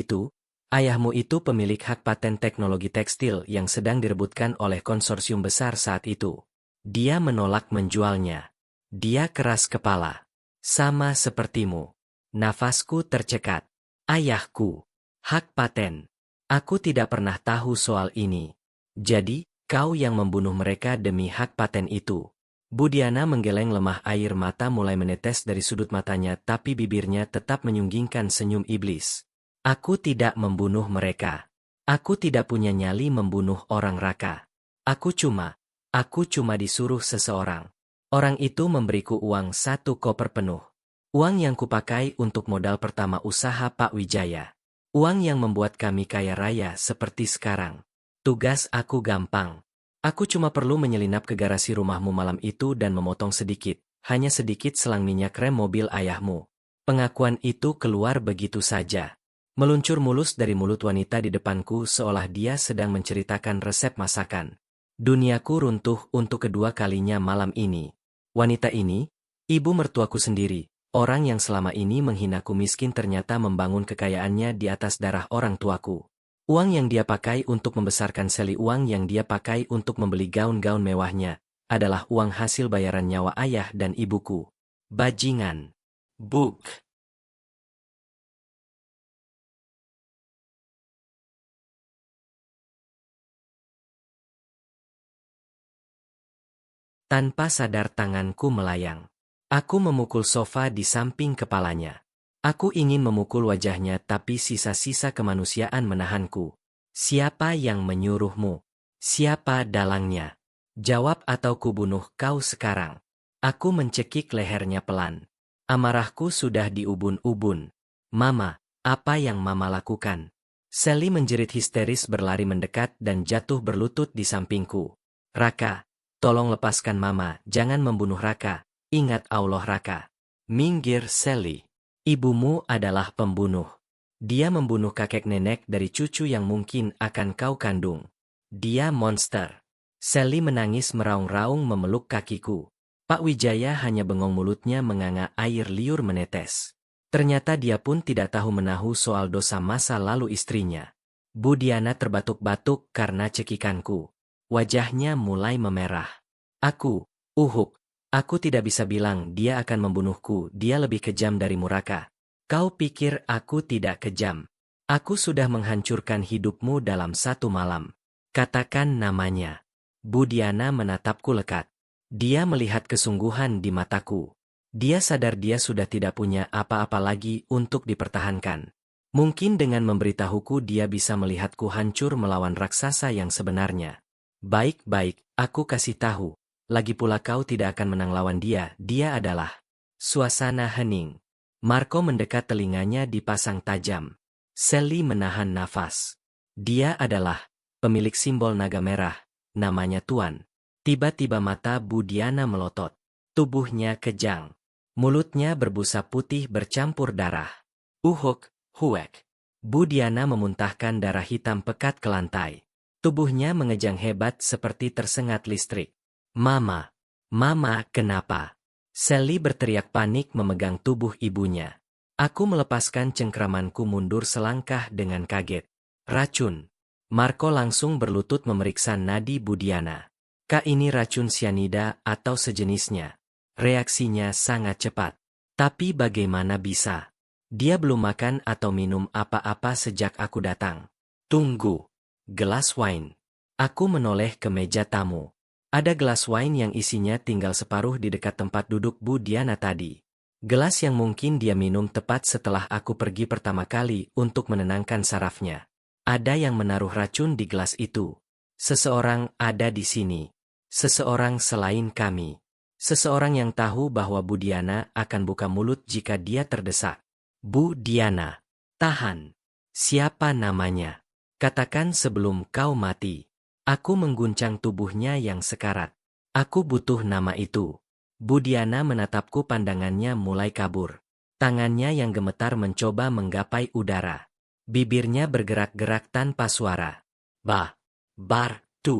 itu pemilik hak paten teknologi tekstil yang sedang direbutkan oleh konsorsium besar saat itu. Dia menolak menjualnya. Dia keras kepala. Sama sepertimu. Nafasku tercekat. Ayahku. Hak paten. Aku tidak pernah tahu soal ini. Jadi, kau yang membunuh mereka demi hak paten itu. Budiana menggeleng lemah, air mata mulai menetes dari sudut matanya, tapi bibirnya tetap menyunggingkan senyum iblis. Aku tidak membunuh mereka. Aku tidak punya nyali membunuh orang, Raka. Aku cuma disuruh seseorang. Orang itu memberiku uang 1 koper penuh. Uang yang kupakai untuk modal pertama usaha Pak Wijaya. Uang yang membuat kami kaya raya seperti sekarang. Tugas aku gampang. Aku cuma perlu menyelinap ke garasi rumahmu malam itu dan memotong sedikit, hanya sedikit selang minyak rem mobil ayahmu. Pengakuan itu keluar begitu saja. Meluncur mulus dari mulut wanita di depanku seolah dia sedang menceritakan resep masakan. Duniaku runtuh untuk kedua kalinya malam ini. Wanita ini, ibu mertuaku sendiri. Orang yang selama ini menghinaku miskin ternyata membangun kekayaannya di atas darah orang tuaku. Uang yang dia pakai untuk membesarkan Sally, uang yang dia pakai untuk membeli gaun-gaun mewahnya, adalah uang hasil bayaran nyawa ayah dan ibuku. Bajingan. Buk. Tanpa sadar tanganku melayang. Aku memukul sofa di samping kepalanya. Aku ingin memukul wajahnya, tapi sisa-sisa kemanusiaan menahanku. Siapa yang menyuruhmu? Siapa dalangnya? Jawab atau kubunuh kau sekarang. Aku mencekik lehernya pelan. Amarahku sudah diubun-ubun. Mama, apa yang Mama lakukan? Sally menjerit histeris, berlari mendekat dan jatuh berlutut di sampingku. Raka, tolong lepaskan Mama, jangan membunuh Raka. Ingat Allah, Raka. Minggir, Sally. Ibumu adalah pembunuh. Dia membunuh kakek nenek dari cucu yang mungkin akan kau kandung. Dia monster. Sally menangis meraung-raung memeluk kakiku. Pak Wijaya hanya bengong, mulutnya menganga, air liur menetes. Ternyata dia pun tidak tahu menahu soal dosa masa lalu istrinya. Budiana terbatuk-batuk karena cekikanku. Wajahnya mulai memerah. Aku tidak bisa bilang dia akan membunuhku, dia lebih kejam dari Raka. Kau pikir aku tidak kejam? Aku sudah menghancurkan hidupmu dalam 1 malam. Katakan namanya. Budiana menatapku lekat. Dia melihat kesungguhan di mataku. Dia sadar dia sudah tidak punya apa-apa lagi untuk dipertahankan. Mungkin dengan memberitahuku dia bisa melihatku hancur melawan raksasa yang sebenarnya. Baik-baik, aku kasih tahu. Lagi pula kau tidak akan menang lawan dia, dia adalah. Suasana hening. Marco mendekat, telinganya dipasang tajam. Sally menahan nafas. Dia adalah pemilik simbol naga merah, namanya Tuan. Tiba-tiba mata Budiana melotot. Tubuhnya kejang. Mulutnya berbusa putih bercampur darah. Huek. Budiana memuntahkan darah hitam pekat ke lantai. Tubuhnya mengejang hebat seperti tersengat listrik. Mama, kenapa? Sally berteriak panik memegang tubuh ibunya. Aku melepaskan cengkramanku mundur selangkah dengan kaget. Racun. Marco langsung berlutut memeriksa nadi Budiana. Kak, ini racun sianida atau sejenisnya. Reaksinya sangat cepat. Tapi bagaimana bisa? Dia belum makan atau minum apa-apa sejak aku datang. Tunggu. Gelas wine. Aku menoleh ke meja tamu. Ada gelas wine yang isinya tinggal separuh di dekat tempat duduk Bu Diana tadi. Gelas yang mungkin dia minum tepat setelah aku pergi pertama kali untuk menenangkan sarafnya. Ada yang menaruh racun di gelas itu. Seseorang ada di sini. Seseorang selain kami. Seseorang yang tahu bahwa Bu Diana akan buka mulut jika dia terdesak. Bu Diana. Tahan. Siapa namanya? Katakan sebelum kau mati. Aku mengguncang tubuhnya yang sekarat. Aku butuh nama itu. Bu Diana menatapku, pandangannya mulai kabur. Tangannya yang gemetar mencoba menggapai udara. Bibirnya bergerak-gerak tanpa suara. Tu.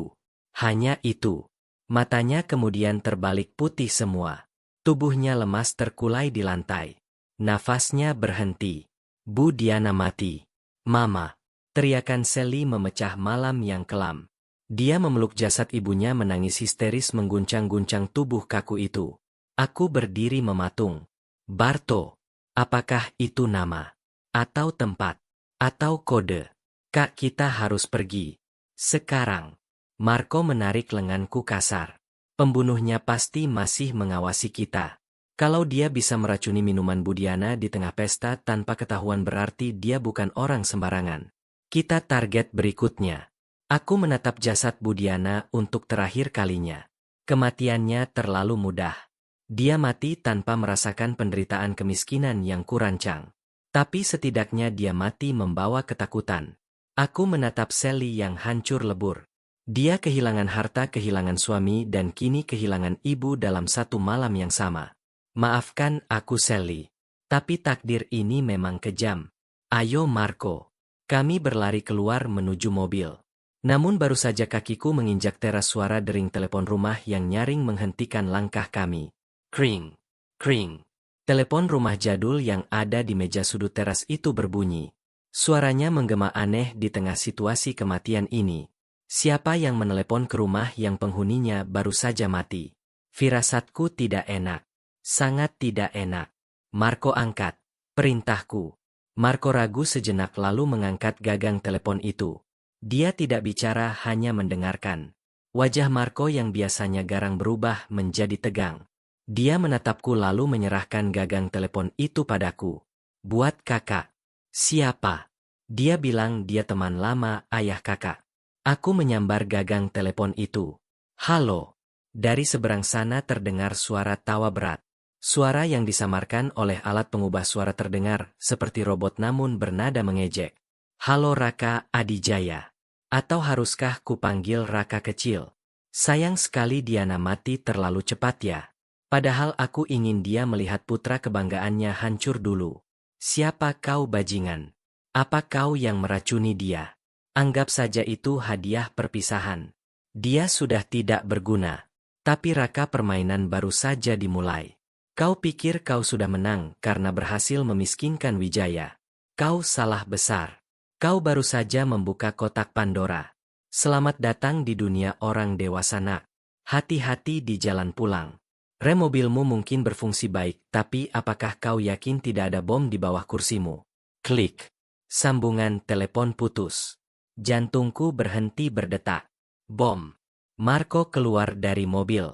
Hanya itu. Matanya kemudian terbalik putih semua. Tubuhnya lemas terkulai di lantai. Nafasnya berhenti. Bu Diana mati. Mama. Teriakan Sally memecah malam yang kelam. Dia memeluk jasad ibunya menangis histeris mengguncang-guncang tubuh kaku itu. Aku berdiri mematung. Barto. Apakah itu nama? Atau tempat? Atau kode? Kak, kita harus pergi. Sekarang. Marco menarik lenganku kasar. Pembunuhnya pasti masih mengawasi kita. Kalau dia bisa meracuni minuman Budiana di tengah pesta tanpa ketahuan, berarti dia bukan orang sembarangan. Kita target berikutnya. Aku menatap jasad Budiana untuk terakhir kalinya. Kematiannya terlalu mudah. Dia mati tanpa merasakan penderitaan kemiskinan yang kurancang. Tapi setidaknya dia mati membawa ketakutan. Aku menatap Sally yang hancur lebur. Dia kehilangan harta, kehilangan suami, dan kini kehilangan ibu dalam satu malam yang sama. Maafkan aku, Sally. Tapi takdir ini memang kejam. Ayo Marco. Kami berlari keluar menuju mobil. Namun baru saja kakiku menginjak teras, suara dering telepon rumah yang nyaring menghentikan langkah kami. Kring, kring. Telepon rumah jadul yang ada di meja sudut teras itu berbunyi. Suaranya menggema aneh di tengah situasi kematian ini. Siapa yang menelepon ke rumah yang penghuninya baru saja mati? Firasatku tidak enak. Sangat tidak enak. Marco angkat. Perintahku. Marco ragu sejenak lalu mengangkat gagang telepon itu. Dia tidak bicara, hanya mendengarkan. Wajah Marco yang biasanya garang berubah menjadi tegang. Dia menatapku lalu menyerahkan gagang telepon itu padaku. Buat kakak. Siapa? Dia bilang dia teman lama ayah kakak. Aku menyambar gagang telepon itu. Halo. Dari seberang sana terdengar suara tawa berat. Suara yang disamarkan oleh alat pengubah suara terdengar seperti robot namun bernada mengejek. Halo Raka Adijaya. Atau haruskah kupanggil Raka kecil? Sayang sekali Diana mati terlalu cepat ya. Padahal aku ingin dia melihat putra kebanggaannya hancur dulu. Siapa kau bajingan? Apa kau yang meracuni dia? Anggap saja itu hadiah perpisahan. Dia sudah tidak berguna. Tapi Raka, permainan baru saja dimulai. Kau pikir kau sudah menang karena berhasil memiskinkan Wijaya. Kau salah besar. Kau baru saja membuka kotak Pandora. Selamat datang di dunia orang dewasa nak. Hati-hati di jalan pulang. Rem mobilmu mungkin berfungsi baik, tapi apakah kau yakin tidak ada bom di bawah kursimu? Klik. Sambungan telepon putus. Jantungku berhenti berdetak. Bom. Marco keluar dari mobil.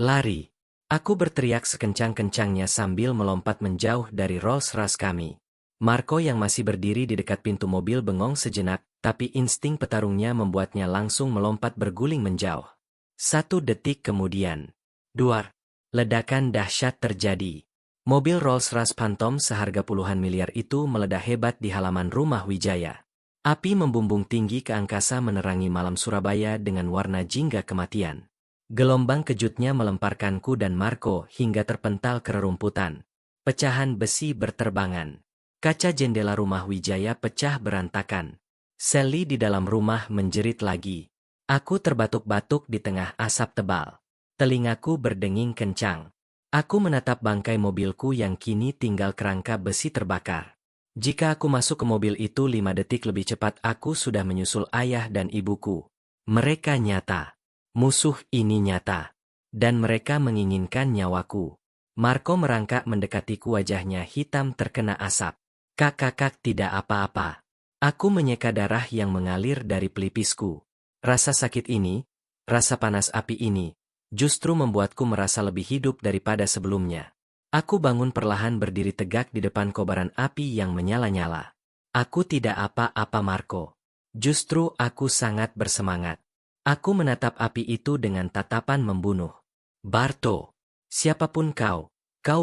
Lari. Aku berteriak sekencang-kencangnya sambil melompat menjauh dari Rolls-Royce kami. Marco yang masih berdiri di dekat pintu mobil bengong sejenak, tapi insting petarungnya membuatnya langsung melompat berguling menjauh. 1 detik kemudian. Duar. Ledakan dahsyat terjadi. Mobil Rolls-Royce Phantom seharga puluhan miliar itu meledak hebat di halaman rumah Wijaya. Api membumbung tinggi ke angkasa menerangi malam Surabaya dengan warna jingga kematian. Gelombang kejutnya melemparkanku dan Marco hingga terpental ke rerumputan. Pecahan besi berterbangan. Kaca jendela rumah Wijaya pecah berantakan. Sally di dalam rumah menjerit lagi. Aku terbatuk-batuk di tengah asap tebal. Telingaku berdenging kencang. Aku menatap bangkai mobilku yang kini tinggal kerangka besi terbakar. Jika aku masuk ke mobil itu 5 detik lebih cepat, aku sudah menyusul ayah dan ibuku. Mereka nyata. Musuh ini nyata. Dan mereka menginginkan nyawaku. Marco merangkak mendekatiku, wajahnya hitam terkena asap. Kakak tidak apa-apa. Aku menyeka darah yang mengalir dari pelipisku. Rasa sakit ini, rasa panas api ini, justru membuatku merasa lebih hidup daripada sebelumnya. Aku bangun perlahan, berdiri tegak di depan kobaran api yang menyala-nyala. Aku tidak apa-apa, Marco. Justru aku sangat bersemangat. Aku menatap api itu dengan tatapan membunuh. Barto, siapapun kau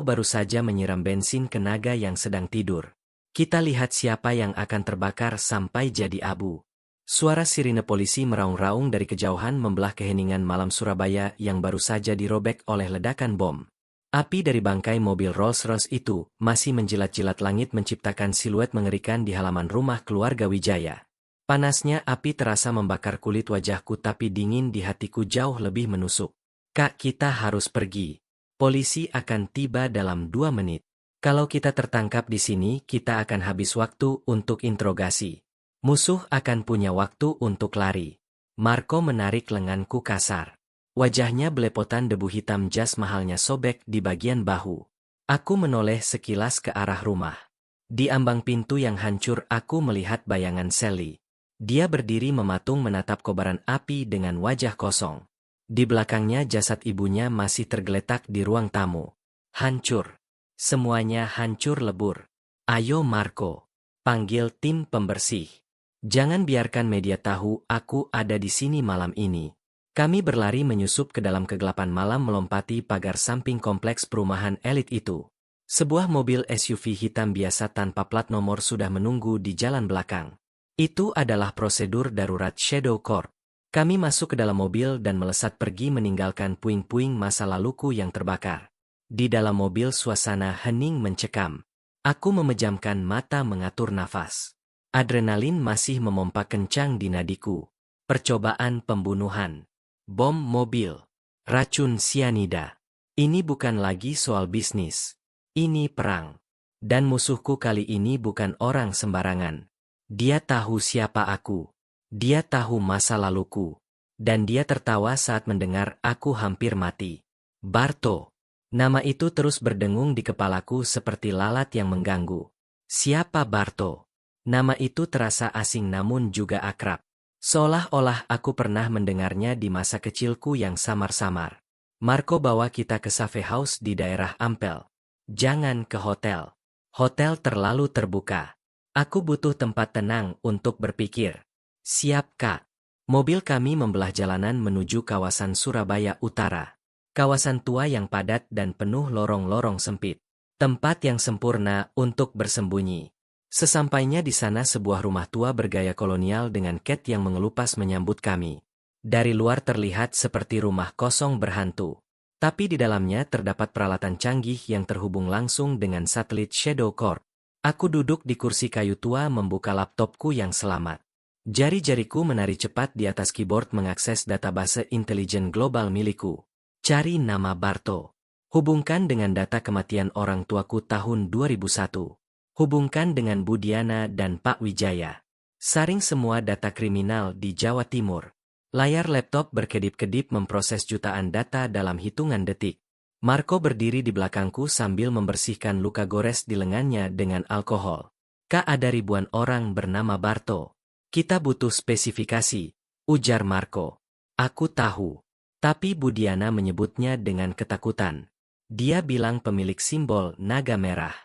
baru saja menyiram bensin ke naga yang sedang tidur. Kita lihat siapa yang akan terbakar sampai jadi abu. Suara sirine polisi meraung-raung dari kejauhan membelah keheningan malam Surabaya yang baru saja dirobek oleh ledakan bom. Api dari bangkai mobil Rolls-Royce itu masih menjilat-jilat langit, menciptakan siluet mengerikan di halaman rumah keluarga Wijaya. Panasnya api terasa membakar kulit wajahku, tapi dingin di hatiku jauh lebih menusuk. Kak, kita harus pergi. Polisi akan tiba dalam 2 menit. Kalau kita tertangkap di sini, kita akan habis waktu untuk interogasi. Musuh akan punya waktu untuk lari. Marco menarik lenganku kasar. Wajahnya belepotan debu hitam, jas mahalnya sobek di bagian bahu. Aku menoleh sekilas ke arah rumah. Di ambang pintu yang hancur, aku melihat bayangan Sally. Dia berdiri mematung menatap kobaran api dengan wajah kosong. Di belakangnya jasad ibunya masih tergeletak di ruang tamu. Hancur. Semuanya hancur lebur. Ayo Marco, panggil tim pembersih. Jangan biarkan media tahu aku ada di sini malam ini. Kami berlari menyusup ke dalam kegelapan malam, melompati pagar samping kompleks perumahan elit itu. Sebuah mobil SUV hitam biasa tanpa plat nomor sudah menunggu di jalan belakang. Itu adalah prosedur darurat Shadow Corp. Kami masuk ke dalam mobil dan melesat pergi, meninggalkan puing-puing masa laluku yang terbakar. Di dalam mobil suasana hening mencekam. Aku memejamkan mata, mengatur nafas. Adrenalin masih memompa kencang di nadiku. Percobaan pembunuhan. Bom mobil. Racun sianida. Ini bukan lagi soal bisnis. Ini perang. Dan musuhku kali ini bukan orang sembarangan. Dia tahu siapa aku. Dia tahu masa laluku. Dan dia tertawa saat mendengar aku hampir mati. Barto. Nama itu terus berdengung di kepalaku seperti lalat yang mengganggu. Siapa Barto? Nama itu terasa asing namun juga akrab. Seolah-olah aku pernah mendengarnya di masa kecilku yang samar-samar. Marco bawa kita ke cafe house di daerah Ampel. Jangan ke hotel. Hotel terlalu terbuka. Aku butuh tempat tenang untuk berpikir. Siap, Kak. Mobil kami membelah jalanan menuju kawasan Surabaya Utara. Kawasan tua yang padat dan penuh lorong-lorong sempit. Tempat yang sempurna untuk bersembunyi. Sesampainya di sana, sebuah rumah tua bergaya kolonial dengan cat yang mengelupas menyambut kami. Dari luar terlihat seperti rumah kosong berhantu. Tapi di dalamnya terdapat peralatan canggih yang terhubung langsung dengan satelit Shadow Corp. Aku duduk di kursi kayu tua membuka laptopku yang selamat. Jari-jariku menari cepat di atas keyboard mengakses database intelijen global milikku. Cari nama Barto. Hubungkan dengan data kematian orang tuaku tahun 2001. Hubungkan dengan Budiana dan Pak Wijaya. Saring semua data kriminal di Jawa Timur. Layar laptop berkedip-kedip memproses jutaan data dalam hitungan detik. Marco berdiri di belakangku sambil membersihkan luka gores di lengannya dengan alkohol. Kak, ada ribuan orang bernama Barto. Kita butuh spesifikasi, ujar Marco. Aku tahu. Tapi Budiana menyebutnya dengan ketakutan. Dia bilang pemilik simbol naga merah.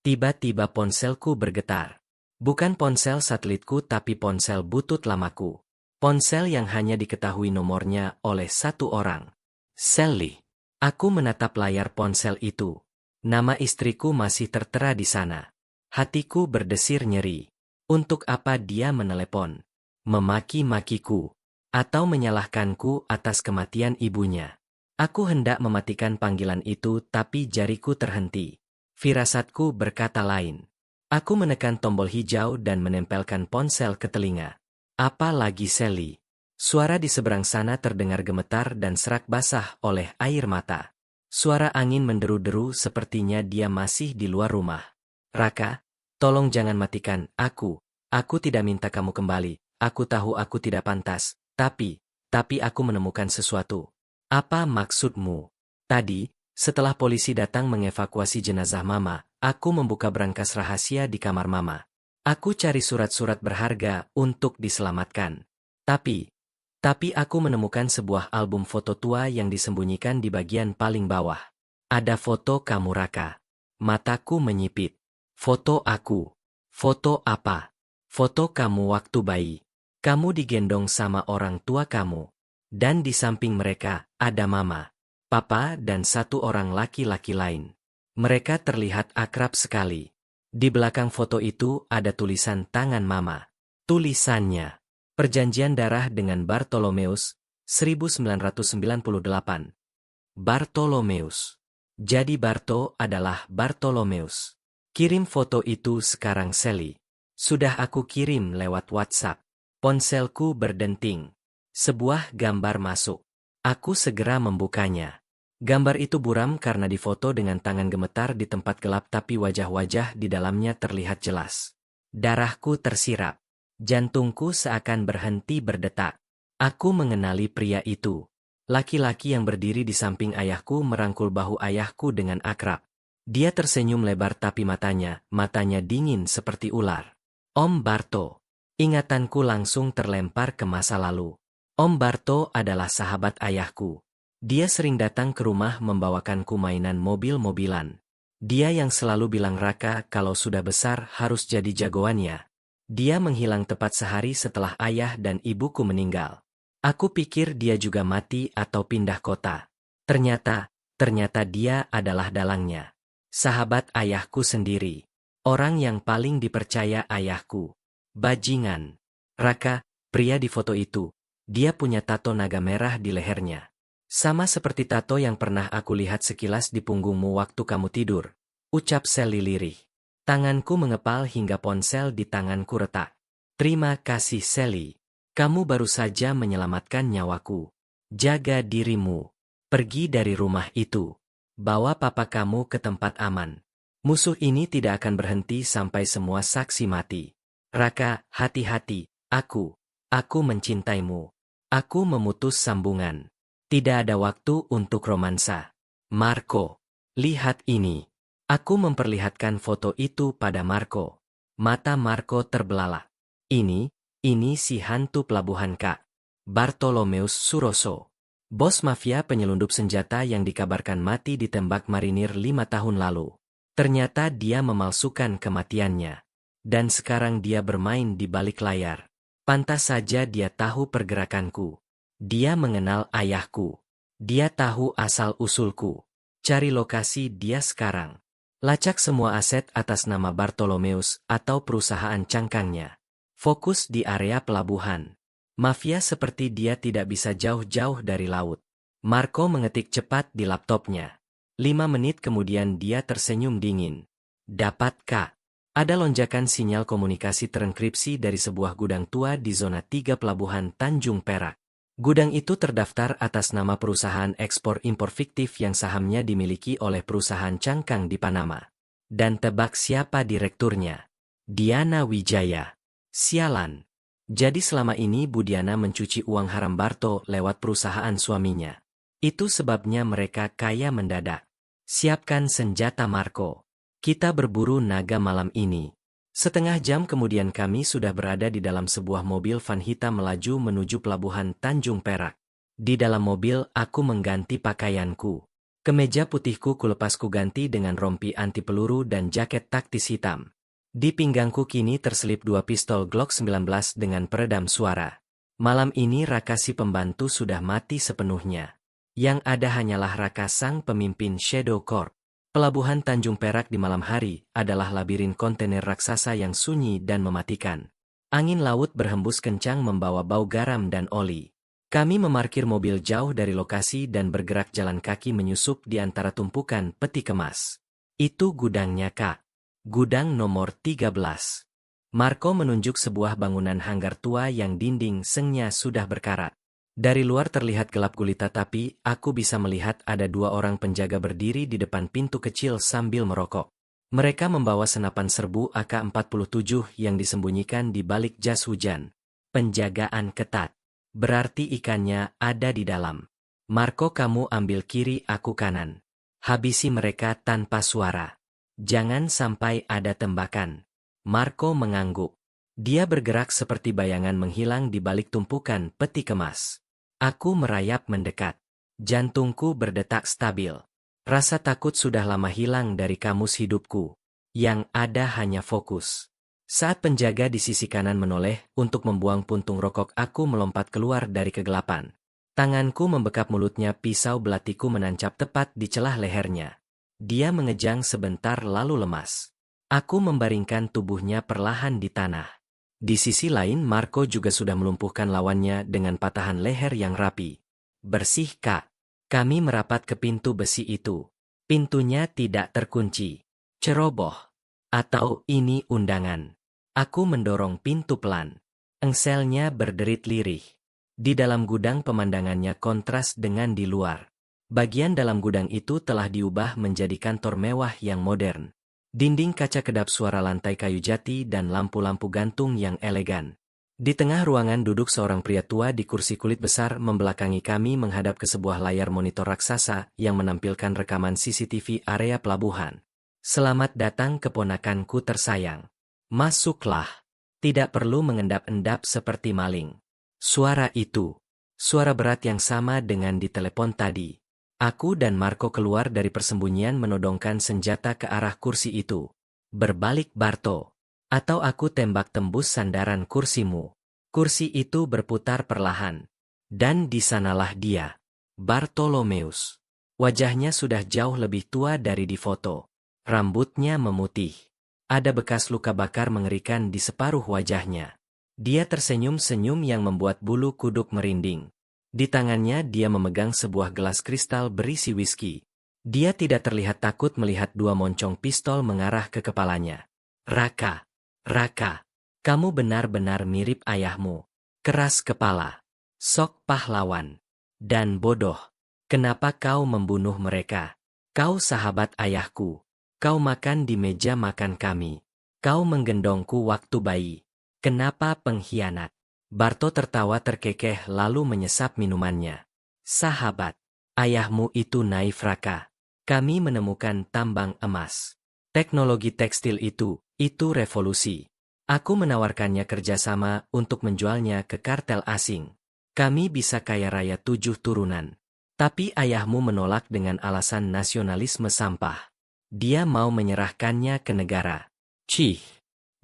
Tiba-tiba ponselku bergetar. Bukan ponsel satelitku tapi ponsel butut lamaku. Ponsel yang hanya diketahui nomornya oleh satu orang. Sally. Aku menatap layar ponsel itu. Nama istriku masih tertera di sana. Hatiku berdesir nyeri. Untuk apa dia menelepon? Memaki-makiku. Atau menyalahkanku atas kematian ibunya. Aku hendak mematikan panggilan itu tapi jariku terhenti. Firasatku berkata lain. Aku menekan tombol hijau dan menempelkan ponsel ke telinga. Apa lagi Sally? Suara di seberang sana terdengar gemetar dan serak basah oleh air mata. Suara angin menderu-deru sepertinya dia masih di luar rumah. Raka, tolong jangan matikan aku. Aku tidak minta kamu kembali. Aku tahu aku tidak pantas. Tapi aku menemukan sesuatu. Apa maksudmu? Tadi, setelah polisi datang mengevakuasi jenazah Mama, aku membuka brankas rahasia di kamar Mama. Aku cari surat-surat berharga untuk diselamatkan. Tapi aku menemukan sebuah album foto tua yang disembunyikan di bagian paling bawah. Ada foto kamu, Raka. Mataku menyipit. Foto aku. Foto apa? Foto kamu waktu bayi. Kamu digendong sama orang tua kamu. Dan di samping mereka, ada Mama, Papa dan satu orang laki-laki lain. Mereka terlihat akrab sekali. Di belakang foto itu ada tulisan tangan Mama. Tulisannya, Perjanjian Darah dengan Bartolomeus, 1998. Bartolomeus. Jadi Barto adalah Bartolomeus. Kirim foto itu sekarang, Sally. Sudah aku kirim lewat WhatsApp. Ponselku berdenting. Sebuah gambar masuk. Aku segera membukanya. Gambar itu buram karena difoto dengan tangan gemetar di tempat gelap, tapi wajah-wajah di dalamnya terlihat jelas. Darahku tersirap. Jantungku seakan berhenti berdetak. Aku mengenali pria itu. Laki-laki yang berdiri di samping ayahku merangkul bahu ayahku dengan akrab. Dia tersenyum lebar tapi matanya dingin seperti ular. Om Barto. Ingatanku langsung terlempar ke masa lalu. Om Barto adalah sahabat ayahku. Dia sering datang ke rumah membawakanku mainan mobil-mobilan. Dia yang selalu bilang Raka kalau sudah besar harus jadi jagoannya. Dia menghilang tepat sehari setelah ayah dan ibuku meninggal. Aku pikir dia juga mati atau pindah kota. Ternyata dia adalah dalangnya. Sahabat ayahku sendiri. Orang yang paling dipercaya ayahku. Bajingan. Raka, pria di foto itu. Dia punya tato naga merah di lehernya. Sama seperti tato yang pernah aku lihat sekilas di punggungmu waktu kamu tidur. Ucap Sally lirih. Tanganku mengepal hingga ponsel di tanganku retak. Terima kasih, Sally. Kamu baru saja menyelamatkan nyawaku. Jaga dirimu. Pergi dari rumah itu. Bawa papa kamu ke tempat aman. Musuh ini tidak akan berhenti sampai semua saksi mati. Raka, hati-hati. Aku mencintaimu. Aku memutus sambungan. Tidak ada waktu untuk romansa. Marco, lihat ini. Aku memperlihatkan foto itu pada Marco. Mata Marco terbelalak. Ini si hantu pelabuhan Kak. Bartolomeus Suroso. Bos mafia penyelundup senjata yang dikabarkan mati ditembak marinir 5 tahun lalu. Ternyata dia memalsukan kematiannya. Dan sekarang dia bermain di balik layar. Pantas saja dia tahu pergerakanku. Dia mengenal ayahku. Dia tahu asal-usulku. Cari lokasi dia sekarang. Lacak semua aset atas nama Bartolomeus atau perusahaan cangkangnya. Fokus di area pelabuhan. Mafia seperti dia tidak bisa jauh-jauh dari laut. Marco mengetik cepat di laptopnya. 5 menit kemudian dia tersenyum dingin. Dapat, Kak. Ada lonjakan sinyal komunikasi terenkripsi dari sebuah gudang tua di zona 3 pelabuhan Tanjung Perak. Gudang itu terdaftar atas nama perusahaan ekspor-impor fiktif yang sahamnya dimiliki oleh perusahaan cangkang di Panama. Dan tebak siapa direkturnya? Diana Wijaya. Sialan. Jadi selama ini Bu Diana mencuci uang haram Barto lewat perusahaan suaminya. Itu sebabnya mereka kaya mendadak. Siapkan senjata, Marco. Kita berburu naga malam ini. Setengah jam kemudian kami sudah berada di dalam sebuah mobil van hitam melaju menuju pelabuhan Tanjung Perak. Di dalam mobil aku mengganti pakaianku. Kemeja putihku kulepas ganti dengan rompi anti peluru dan jaket taktis hitam. Di pinggangku kini terselip 2 pistol Glock 19 dengan peredam suara. Malam ini Raka si pembantu sudah mati sepenuhnya. Yang ada hanyalah Raka sang pemimpin Shadow Corp. Pelabuhan Tanjung Perak di malam hari adalah labirin kontainer raksasa yang sunyi dan mematikan. Angin laut berhembus kencang membawa bau garam dan oli. Kami memarkir mobil jauh dari lokasi dan bergerak jalan kaki menyusup di antara tumpukan peti kemas. Itu gudangnya, Kak. Gudang nomor 13. Marco menunjuk sebuah bangunan hanggar tua yang dinding sengnya sudah berkarat. Dari luar terlihat gelap gulita tapi aku bisa melihat ada 2 orang penjaga berdiri di depan pintu kecil sambil merokok. Mereka membawa senapan serbu AK-47 yang disembunyikan di balik jas hujan. Penjagaan ketat. Berarti ikannya ada di dalam. Marco, kamu ambil kiri, aku kanan. Habisi mereka tanpa suara. Jangan sampai ada tembakan. Marco mengangguk. Dia bergerak seperti bayangan menghilang di balik tumpukan peti kemas. Aku merayap mendekat. Jantungku berdetak stabil. Rasa takut sudah lama hilang dari kamus hidupku. Yang ada hanya fokus. Saat penjaga di sisi kanan menoleh untuk membuang puntung rokok, aku melompat keluar dari kegelapan. Tanganku membekap mulutnya, pisau belatiku menancap tepat di celah lehernya. Dia mengejang sebentar lalu lemas. Aku membaringkan tubuhnya perlahan di tanah. Di sisi lain, Marco juga sudah melumpuhkan lawannya dengan patahan leher yang rapi. Bersih, Kak. Kami merapat ke pintu besi itu. Pintunya tidak terkunci. Ceroboh. Atau ini undangan. Aku mendorong pintu pelan. Engselnya berderit lirih. Di dalam gudang pemandangannya kontras dengan di luar. Bagian dalam gudang itu telah diubah menjadi kantor mewah yang modern. Dinding kaca kedap suara, lantai kayu jati, dan lampu-lampu gantung yang elegan. Di tengah ruangan duduk seorang pria tua di kursi kulit besar membelakangi kami menghadap ke sebuah layar monitor raksasa yang menampilkan rekaman CCTV area pelabuhan. Selamat datang keponakanku tersayang. Masuklah. Tidak perlu mengendap-endap seperti maling. Suara itu. Suara berat yang sama dengan di telepon tadi. Aku dan Marco keluar dari persembunyian menodongkan senjata ke arah kursi itu. Berbalik, Barto. Atau aku tembak tembus sandaran kursimu. Kursi itu berputar perlahan. Dan di sanalah dia. Bartolomeus. Wajahnya sudah jauh lebih tua dari di foto. Rambutnya memutih. Ada bekas luka bakar mengerikan di separuh wajahnya. Dia tersenyum-senyum yang membuat bulu kuduk merinding. Di tangannya dia memegang sebuah gelas kristal berisi whisky. Dia tidak terlihat takut melihat 2 moncong pistol mengarah ke kepalanya. Raka, Raka, kamu benar-benar mirip ayahmu. Keras kepala. Sok pahlawan. Dan bodoh. Kenapa kau membunuh mereka? Kau sahabat ayahku. Kau makan di meja makan kami. Kau menggendongku waktu bayi. Kenapa pengkhianat? Barto tertawa terkekeh lalu menyesap minumannya. Sahabat, ayahmu itu naif, Raka. Kami menemukan tambang emas. Teknologi tekstil itu revolusi. Aku menawarkannya kerjasama untuk menjualnya ke kartel asing. Kami bisa kaya raya 7 turunan. Tapi ayahmu menolak dengan alasan nasionalisme sampah. Dia mau menyerahkannya ke negara. Cih,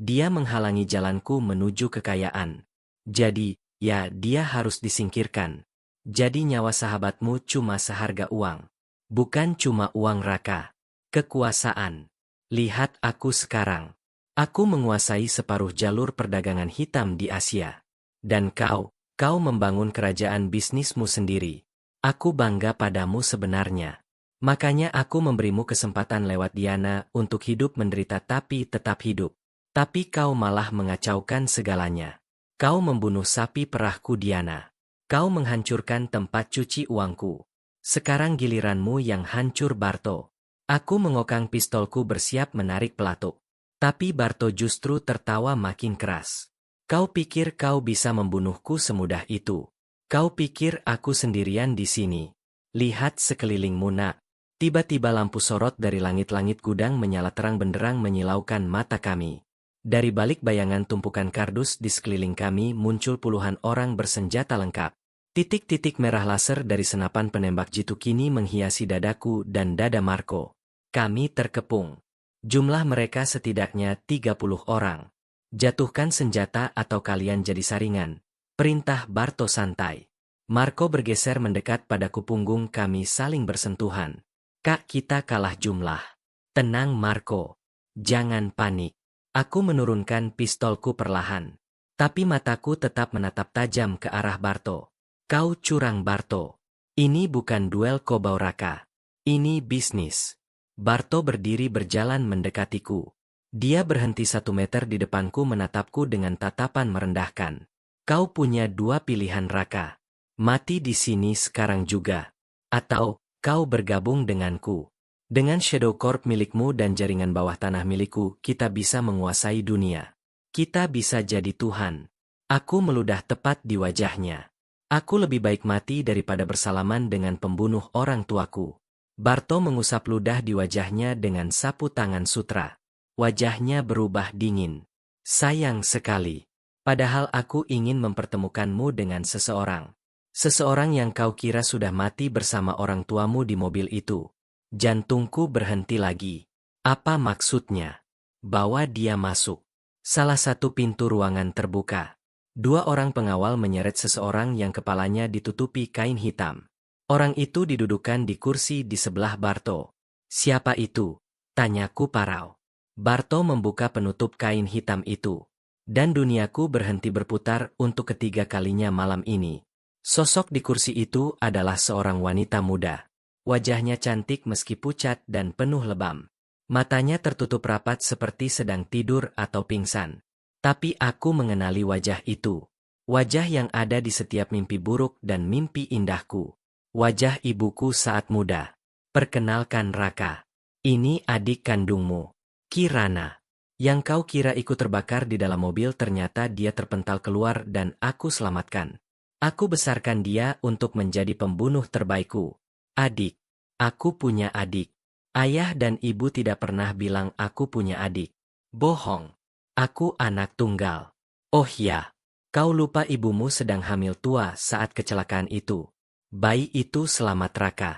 dia menghalangi jalanku menuju kekayaan. Jadi, ya dia harus disingkirkan. Jadi nyawa sahabatmu cuma seharga uang. Bukan cuma uang, Raka. Kekuasaan. Lihat aku sekarang. Aku menguasai separuh jalur perdagangan hitam di Asia. Dan kau membangun kerajaan bisnismu sendiri. Aku bangga padamu sebenarnya. Makanya aku memberimu kesempatan lewat Diana untuk hidup menderita tapi tetap hidup. Tapi kau malah mengacaukan segalanya. Kau membunuh sapi perahku Diana. Kau menghancurkan tempat cuci uangku. Sekarang giliranmu yang hancur, Barto. Aku mengokang pistolku bersiap menarik pelatuk. Tapi Barto justru tertawa makin keras. Kau pikir kau bisa membunuhku semudah itu? Kau pikir aku sendirian di sini? Lihat sekelilingmu, nak. Tiba-tiba lampu sorot dari langit-langit gudang menyala terang benderang menyilaukan mata kami. Dari balik bayangan tumpukan kardus di sekeliling kami muncul puluhan orang bersenjata lengkap. Titik-titik merah laser dari senapan penembak jitu kini menghiasi dadaku dan dada Marco. Kami terkepung. Jumlah mereka setidaknya 30 orang. Jatuhkan senjata atau kalian jadi saringan. Perintah Barto santai. Marco bergeser mendekat padaku, punggung kami saling bersentuhan. Kak, kita kalah jumlah. Tenang, Marco. Jangan panik. Aku menurunkan pistolku perlahan. Tapi mataku tetap menatap tajam ke arah Barto. Kau curang, Barto. Ini bukan duel kobau, Raka. Ini bisnis. Barto berdiri berjalan mendekatiku. Dia berhenti 1 meter di depanku menatapku dengan tatapan merendahkan. Kau punya 2 pilihan, Raka. Mati di sini sekarang juga. Atau, kau bergabung denganku. Dengan Shadow Corp milikmu dan jaringan bawah tanah milikku, kita bisa menguasai dunia. Kita bisa jadi Tuhan. Aku meludah tepat di wajahnya. Aku lebih baik mati daripada bersalaman dengan pembunuh orang tuaku. Barto mengusap ludah di wajahnya dengan sapu tangan sutra. Wajahnya berubah dingin. Sayang sekali. Padahal aku ingin mempertemukanmu dengan seseorang. Seseorang yang kau kira sudah mati bersama orang tuamu di mobil itu. Jantungku berhenti lagi. Apa maksudnya? Bawa dia masuk. Salah satu pintu ruangan terbuka. Dua orang pengawal menyeret seseorang yang kepalanya ditutupi kain hitam. Orang itu didudukan di kursi di sebelah Barto. Siapa itu? Tanyaku parau. Barto membuka penutup kain hitam itu. Dan duniaku berhenti berputar untuk ketiga kalinya malam ini. Sosok di kursi itu adalah seorang wanita muda. Wajahnya cantik meski pucat dan penuh lebam. Matanya tertutup rapat seperti sedang tidur atau pingsan. Tapi aku mengenali wajah itu. Wajah yang ada di setiap mimpi buruk dan mimpi indahku. Wajah ibuku saat muda. Perkenalkan Raka. Ini adik kandungmu. Kirana. Yang kau kira ikut terbakar di dalam mobil ternyata dia terpental keluar dan aku selamatkan. Aku besarkan dia untuk menjadi pembunuh terbaikku. Adik. Aku punya adik. Ayah dan ibu tidak pernah bilang aku punya adik. Bohong. Aku anak tunggal. Oh ya. Kau lupa ibumu sedang hamil tua saat kecelakaan itu. Bayi itu selamat Raka.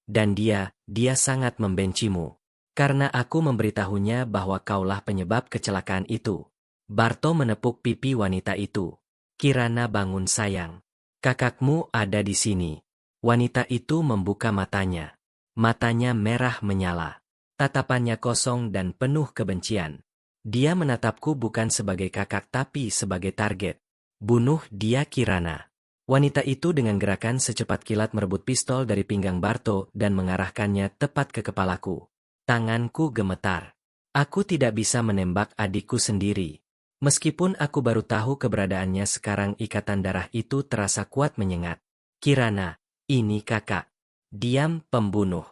Dan dia sangat membencimu. Karena aku memberitahunya bahwa kaulah penyebab kecelakaan itu. Barto menepuk pipi wanita itu. Kirana bangun sayang. Kakakmu ada di sini. Wanita itu membuka matanya. Matanya merah menyala. Tatapannya kosong dan penuh kebencian. Dia menatapku bukan sebagai kakak tapi sebagai target. Bunuh dia Kirana. Wanita itu dengan gerakan secepat kilat merebut pistol dari pinggang Barto dan mengarahkannya tepat ke kepalaku. Tanganku gemetar. Aku tidak bisa menembak adikku sendiri. Meskipun aku baru tahu keberadaannya sekarang ikatan darah itu terasa kuat menyengat. Kirana, ini kakak. Diam pembunuh.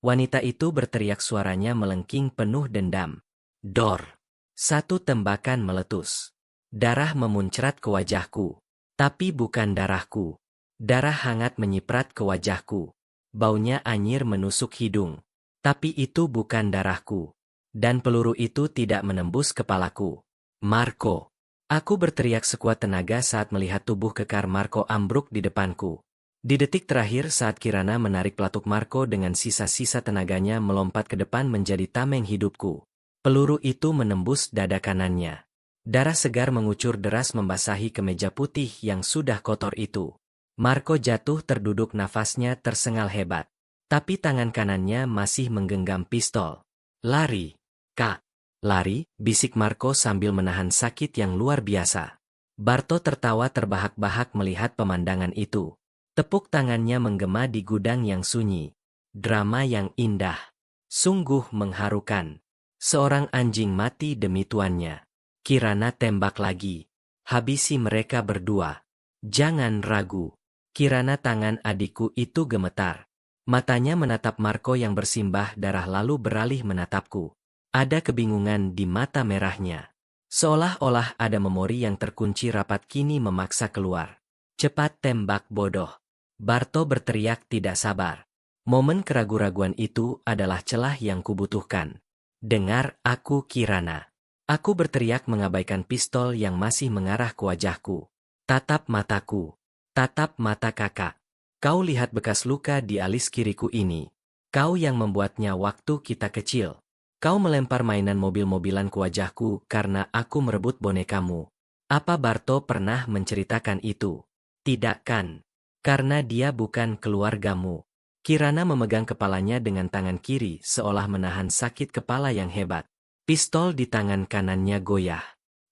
Wanita itu berteriak suaranya melengking penuh dendam. Dor. Satu tembakan meletus. Darah memuncrat ke wajahku. Tapi bukan darahku. Darah hangat menyiprat ke wajahku. Baunya anyir menusuk hidung. Tapi itu bukan darahku. Dan peluru itu tidak menembus kepalaku. Marco. Aku berteriak sekuat tenaga saat melihat tubuh kekar Marco ambruk di depanku. Di detik terakhir saat Kirana menarik pelatuk Marco dengan sisa-sisa tenaganya melompat ke depan menjadi tameng hidupku. Peluru itu menembus dada kanannya. Darah segar mengucur deras membasahi kemeja putih yang sudah kotor itu. Marco jatuh terduduk, nafasnya tersengal hebat. Tapi tangan kanannya masih menggenggam pistol. Lari. Kak. Lari, bisik Marco sambil menahan sakit yang luar biasa. Barto tertawa terbahak-bahak melihat pemandangan itu. Tepuk tangannya menggema di gudang yang sunyi. Drama yang indah. Sungguh mengharukan. Seorang anjing mati demi tuannya. Kirana tembak lagi. Habisi mereka berdua. Jangan ragu. Kirana, tangan adikku itu gemetar. Matanya menatap Marco yang bersimbah darah lalu beralih menatapku. Ada kebingungan di mata merahnya. Seolah-olah ada memori yang terkunci rapat kini memaksa keluar. Cepat tembak bodoh. Barto berteriak tidak sabar. Momen keraguan-raguan itu adalah celah yang kubutuhkan. Dengar aku Kirana. Aku berteriak mengabaikan pistol yang masih mengarah ke wajahku. Tatap mataku. Tatap mata kakak. Kau lihat bekas luka di alis kiriku ini. Kau yang membuatnya waktu kita kecil. Kau melempar mainan mobil-mobilan ke wajahku karena aku merebut bonekamu. Apa Barto pernah menceritakan itu? Tidak kan? Karena dia bukan keluargamu. Kirana memegang kepalanya dengan tangan kiri seolah menahan sakit kepala yang hebat. Pistol di tangan kanannya goyah.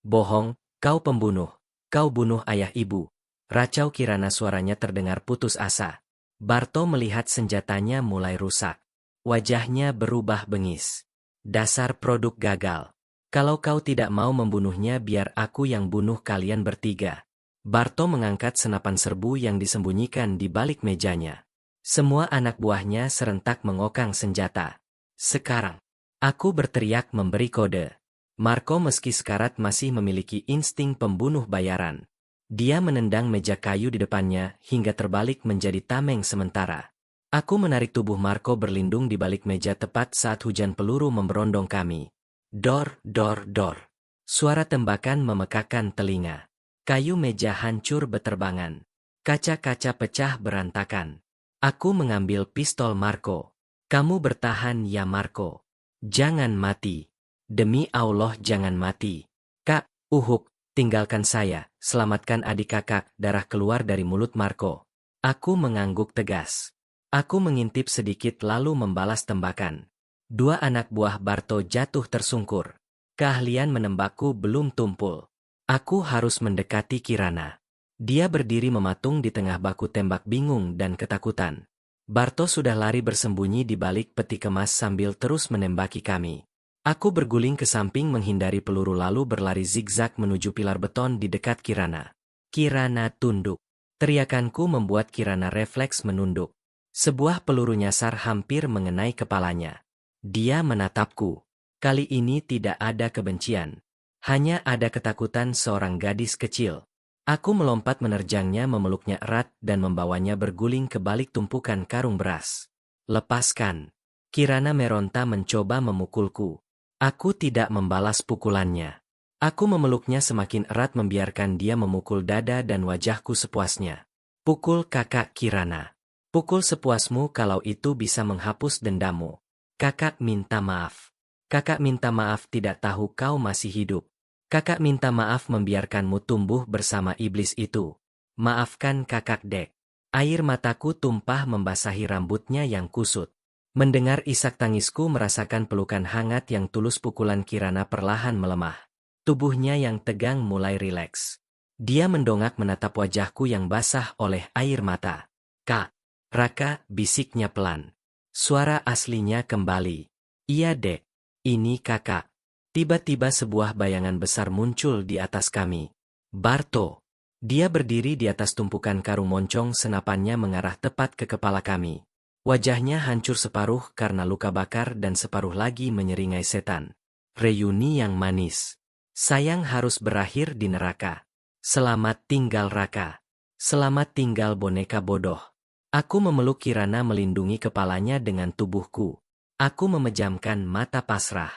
Bohong, kau pembunuh. Kau bunuh ayah ibu. Racau Kirana, suaranya terdengar putus asa. Barto melihat senjatanya mulai rusak. Wajahnya berubah bengis. Dasar produk gagal. Kalau kau tidak mau membunuhnya biar aku yang bunuh kalian bertiga. Barto mengangkat senapan serbu yang disembunyikan di balik mejanya. Semua anak buahnya serentak mengokang senjata. Sekarang, aku berteriak memberi kode. Marco meski sekarat masih memiliki insting pembunuh bayaran. Dia menendang meja kayu di depannya hingga terbalik menjadi tameng sementara. Aku menarik tubuh Marco berlindung di balik meja tepat saat hujan peluru memberondong kami. Dor, dor, dor. Suara tembakan memekakan telinga. Kayu meja hancur beterbangan. Kaca-kaca pecah berantakan. Aku mengambil pistol Marco. Kamu bertahan ya Marco. Jangan mati. Demi Allah jangan mati. Kak, Uhuk, tinggalkan saya. Selamatkan adik kakak. Darah keluar dari mulut Marco. Aku mengangguk tegas. Aku mengintip sedikit lalu membalas tembakan. Dua anak buah Barto jatuh tersungkur. Keahlian menembakku belum tumpul. Aku harus mendekati Kirana. Dia berdiri mematung di tengah baku tembak bingung dan ketakutan. Barto sudah lari bersembunyi di balik peti kemas sambil terus menembaki kami. Aku berguling ke samping menghindari peluru lalu berlari zigzag menuju pilar beton di dekat Kirana. Kirana tunduk. Teriakanku membuat Kirana refleks menunduk. Sebuah peluru nyasar hampir mengenai kepalanya. Dia menatapku. Kali ini tidak ada kebencian. Hanya ada ketakutan seorang gadis kecil. Aku melompat menerjangnya memeluknya erat dan membawanya berguling ke balik tumpukan karung beras. Lepaskan. Kirana meronta mencoba memukulku. Aku tidak membalas pukulannya. Aku memeluknya semakin erat membiarkan dia memukul dada dan wajahku sepuasnya. Pukul kakak Kirana. Pukul sepuasmu kalau itu bisa menghapus dendammu. Kakak minta maaf. Kakak minta maaf tidak tahu kau masih hidup. Kakak minta maaf membiarkanmu tumbuh bersama iblis itu. Maafkan kakak dek. Air mataku tumpah membasahi rambutnya yang kusut. Mendengar isak tangisku merasakan pelukan hangat yang tulus pukulan Kirana perlahan melemah. Tubuhnya yang tegang mulai rileks. Dia mendongak menatap wajahku yang basah oleh air mata. Kak. Raka, bisiknya pelan. Suara aslinya kembali. Iya dek, ini kakak. Tiba-tiba sebuah bayangan besar muncul di atas kami. Barto. Dia berdiri di atas tumpukan karung moncong senapannya mengarah tepat ke kepala kami. Wajahnya hancur separuh karena luka bakar dan separuh lagi menyeringai setan. Reuni yang manis. Sayang harus berakhir di neraka. Selamat tinggal Raka. Selamat tinggal boneka bodoh. Aku memeluk Kirana melindungi kepalanya dengan tubuhku. Aku memejamkan mata pasrah.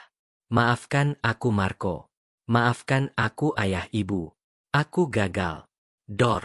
Maafkan aku Marco. Maafkan aku ayah ibu. Aku gagal. Dor.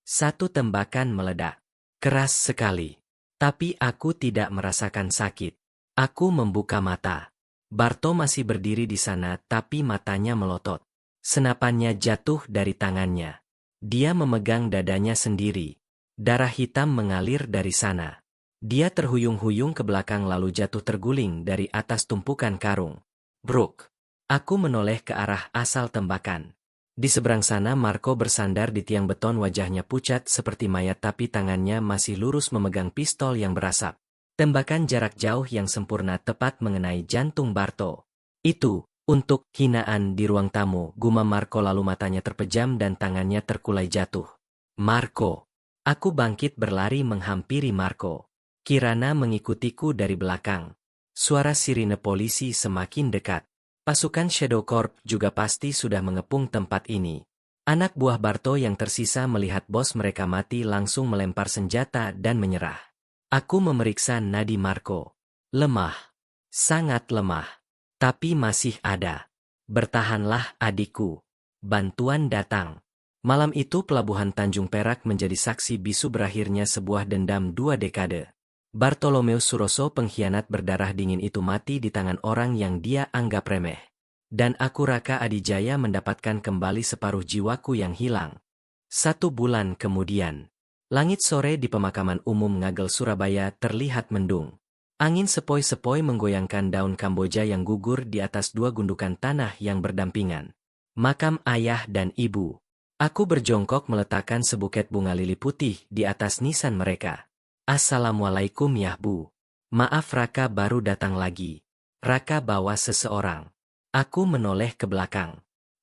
Satu tembakan meledak. Keras sekali. Tapi aku tidak merasakan sakit. Aku membuka mata. Barto masih berdiri di sana tapi matanya melotot. Senapannya jatuh dari tangannya. Dia memegang dadanya sendiri. Darah hitam mengalir dari sana. Dia terhuyung-huyung ke belakang lalu jatuh terguling dari atas tumpukan karung. Bruk. Aku menoleh ke arah asal tembakan. Di seberang sana Marco bersandar di tiang beton wajahnya pucat seperti mayat tapi tangannya masih lurus memegang pistol yang berasap. Tembakan jarak jauh yang sempurna tepat mengenai jantung Barto. Itu, untuk hinaan di ruang tamu, gumam Marco lalu matanya terpejam dan tangannya terkulai jatuh. Marco. Aku bangkit berlari menghampiri Marco. Kirana mengikutiku dari belakang. Suara sirine polisi semakin dekat. Pasukan Shadow Corp juga pasti sudah mengepung tempat ini. Anak buah Barto yang tersisa melihat bos mereka mati langsung melempar senjata dan menyerah. Aku memeriksa nadi Marco. Lemah. Sangat lemah. Tapi masih ada. Bertahanlah adikku. Bantuan datang. Malam itu pelabuhan Tanjung Perak menjadi saksi bisu berakhirnya sebuah dendam 2 dekade. Bartolomeo Suroso pengkhianat berdarah dingin itu mati di tangan orang yang dia anggap remeh. Dan aku Raka Adijaya mendapatkan kembali separuh jiwaku yang hilang. 1 bulan kemudian. Langit sore di pemakaman umum Ngagel Surabaya terlihat mendung. Angin sepoi-sepoi menggoyangkan daun Kamboja yang gugur di atas 2 gundukan tanah yang berdampingan. Makam ayah dan ibu. Aku berjongkok meletakkan sebuket bunga lili putih di atas nisan mereka. Assalamualaikum ya Bu. Maaf Raka baru datang lagi. Raka bawa seseorang. Aku menoleh ke belakang.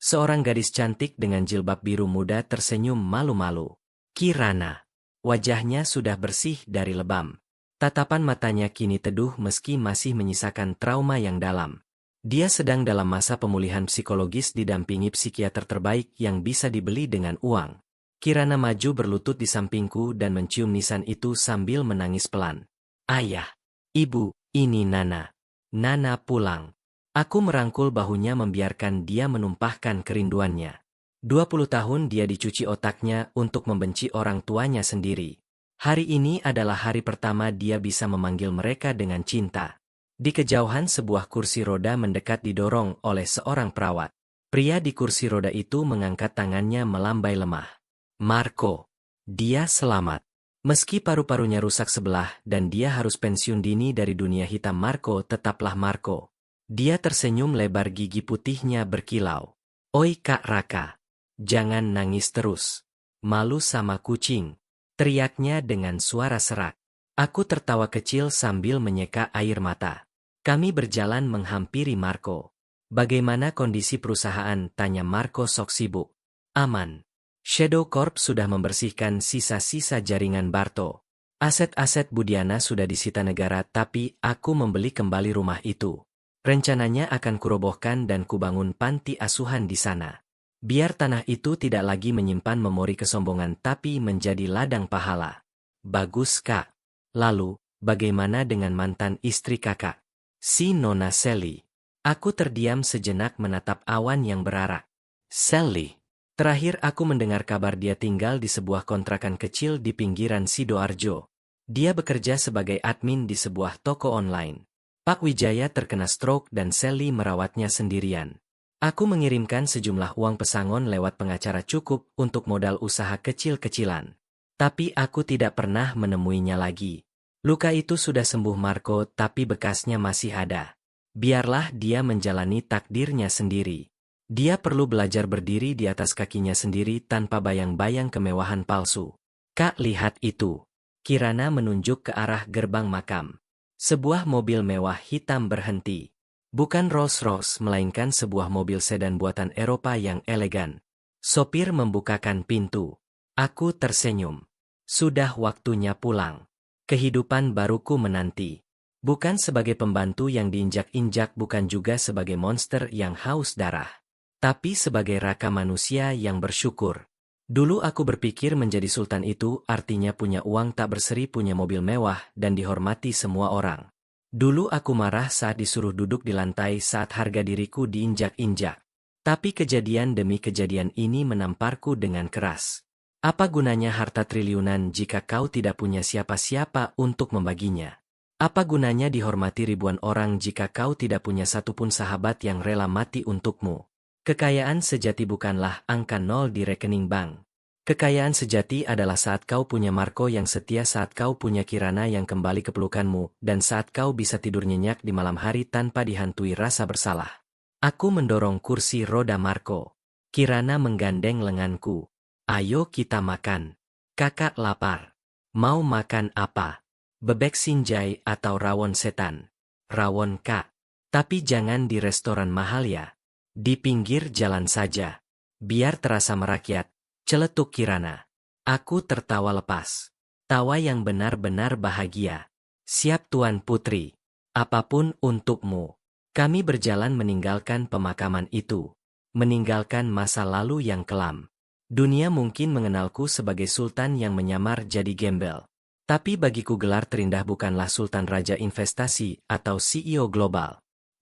Seorang gadis cantik dengan jilbab biru muda tersenyum malu-malu. Kirana. Wajahnya sudah bersih dari lebam. Tatapan matanya kini teduh meski masih menyisakan trauma yang dalam. Dia sedang dalam masa pemulihan psikologis didampingi psikiater terbaik yang bisa dibeli dengan uang. Kirana maju berlutut di sampingku dan mencium nisan itu sambil menangis pelan. Ayah. Ibu, ini Nana. Nana pulang. Aku merangkul bahunya membiarkan dia menumpahkan kerinduannya. 20 tahun dia dicuci otaknya untuk membenci orang tuanya sendiri. Hari ini adalah hari pertama dia bisa memanggil mereka dengan cinta. Di kejauhan sebuah kursi roda mendekat didorong oleh seorang perawat. Pria di kursi roda itu mengangkat tangannya melambai lemah. Marco. Dia selamat. Meski paru-parunya rusak sebelah dan dia harus pensiun dini dari dunia hitam, Marco tetaplah Marco. Dia tersenyum lebar, gigi putihnya berkilau. Oi Kak Raka. Jangan nangis terus. Malu sama kucing. Teriaknya dengan suara serak. Aku tertawa kecil sambil menyeka air mata. Kami berjalan menghampiri Marco. Bagaimana kondisi perusahaan? Tanya Marco sok sibuk. Aman. Shadow Corp sudah membersihkan sisa-sisa jaringan Barto. Aset-aset Budiana sudah disita negara, tapi aku membeli kembali rumah itu. Rencananya akan kurobohkan dan kubangun panti asuhan di sana. Biar tanah itu tidak lagi menyimpan memori kesombongan tapi menjadi ladang pahala. Bagus Kak. Lalu, bagaimana dengan mantan istri kakak? Si Nona Sally. Aku terdiam sejenak menatap awan yang berarak. Sally. Terakhir aku mendengar kabar dia tinggal di sebuah kontrakan kecil di pinggiran Sidoarjo. Dia bekerja sebagai admin di sebuah toko online. Pak Wijaya terkena stroke dan Sally merawatnya sendirian. Aku mengirimkan sejumlah uang pesangon lewat pengacara cukup untuk modal usaha kecil-kecilan. Tapi aku tidak pernah menemuinya lagi. Luka itu sudah sembuh Marco, tapi bekasnya masih ada. Biarlah dia menjalani takdirnya sendiri. Dia perlu belajar berdiri di atas kakinya sendiri tanpa bayang-bayang kemewahan palsu. Kak, lihat itu. Kirana menunjuk ke arah gerbang makam. Sebuah mobil mewah hitam berhenti. Bukan Rolls-Royce melainkan sebuah mobil sedan buatan Eropa yang elegan. Sopir membukakan pintu. Aku tersenyum. Sudah waktunya pulang. Kehidupan baruku menanti. Bukan sebagai pembantu yang diinjak-injak, bukan juga sebagai monster yang haus darah. Tapi sebagai raka manusia yang bersyukur. Dulu aku berpikir menjadi sultan itu artinya punya uang tak berseri, punya mobil mewah, dan dihormati semua orang. Dulu aku marah saat disuruh duduk di lantai saat harga diriku diinjak-injak. Tapi kejadian demi kejadian ini menamparku dengan keras. Apa gunanya harta triliunan jika kau tidak punya siapa-siapa untuk membaginya? Apa gunanya dihormati ribuan orang jika kau tidak punya satupun sahabat yang rela mati untukmu? Kekayaan sejati bukanlah angka nol di rekening bank. Kekayaan sejati adalah saat kau punya Marco yang setia, saat kau punya Kirana yang kembali ke pelukanmu, dan saat kau bisa tidur nyenyak di malam hari tanpa dihantui rasa bersalah. Aku mendorong kursi roda Marco. Kirana menggandeng lenganku. Ayo kita makan. Kakak lapar. Mau makan apa? Bebek sinjai atau rawon setan? Rawon Kak. Tapi jangan di restoran mahal ya. Di pinggir jalan saja. Biar terasa merakyat, celetuk Kirana. Aku tertawa lepas. Tawa yang benar-benar bahagia. Siap Tuan Putri. Apapun untukmu. Kami berjalan meninggalkan pemakaman itu. Meninggalkan masa lalu yang kelam. Dunia mungkin mengenalku sebagai sultan yang menyamar jadi gembel. Tapi bagiku gelar terindah bukanlah Sultan Raja Investasi atau CEO Global.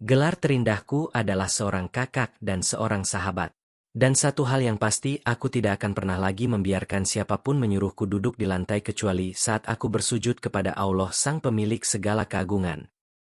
Gelar terindahku adalah seorang kakak dan seorang sahabat. Dan satu hal yang pasti, aku tidak akan pernah lagi membiarkan siapapun menyuruhku duduk di lantai kecuali saat aku bersujud kepada Allah Sang Pemilik segala keagungan.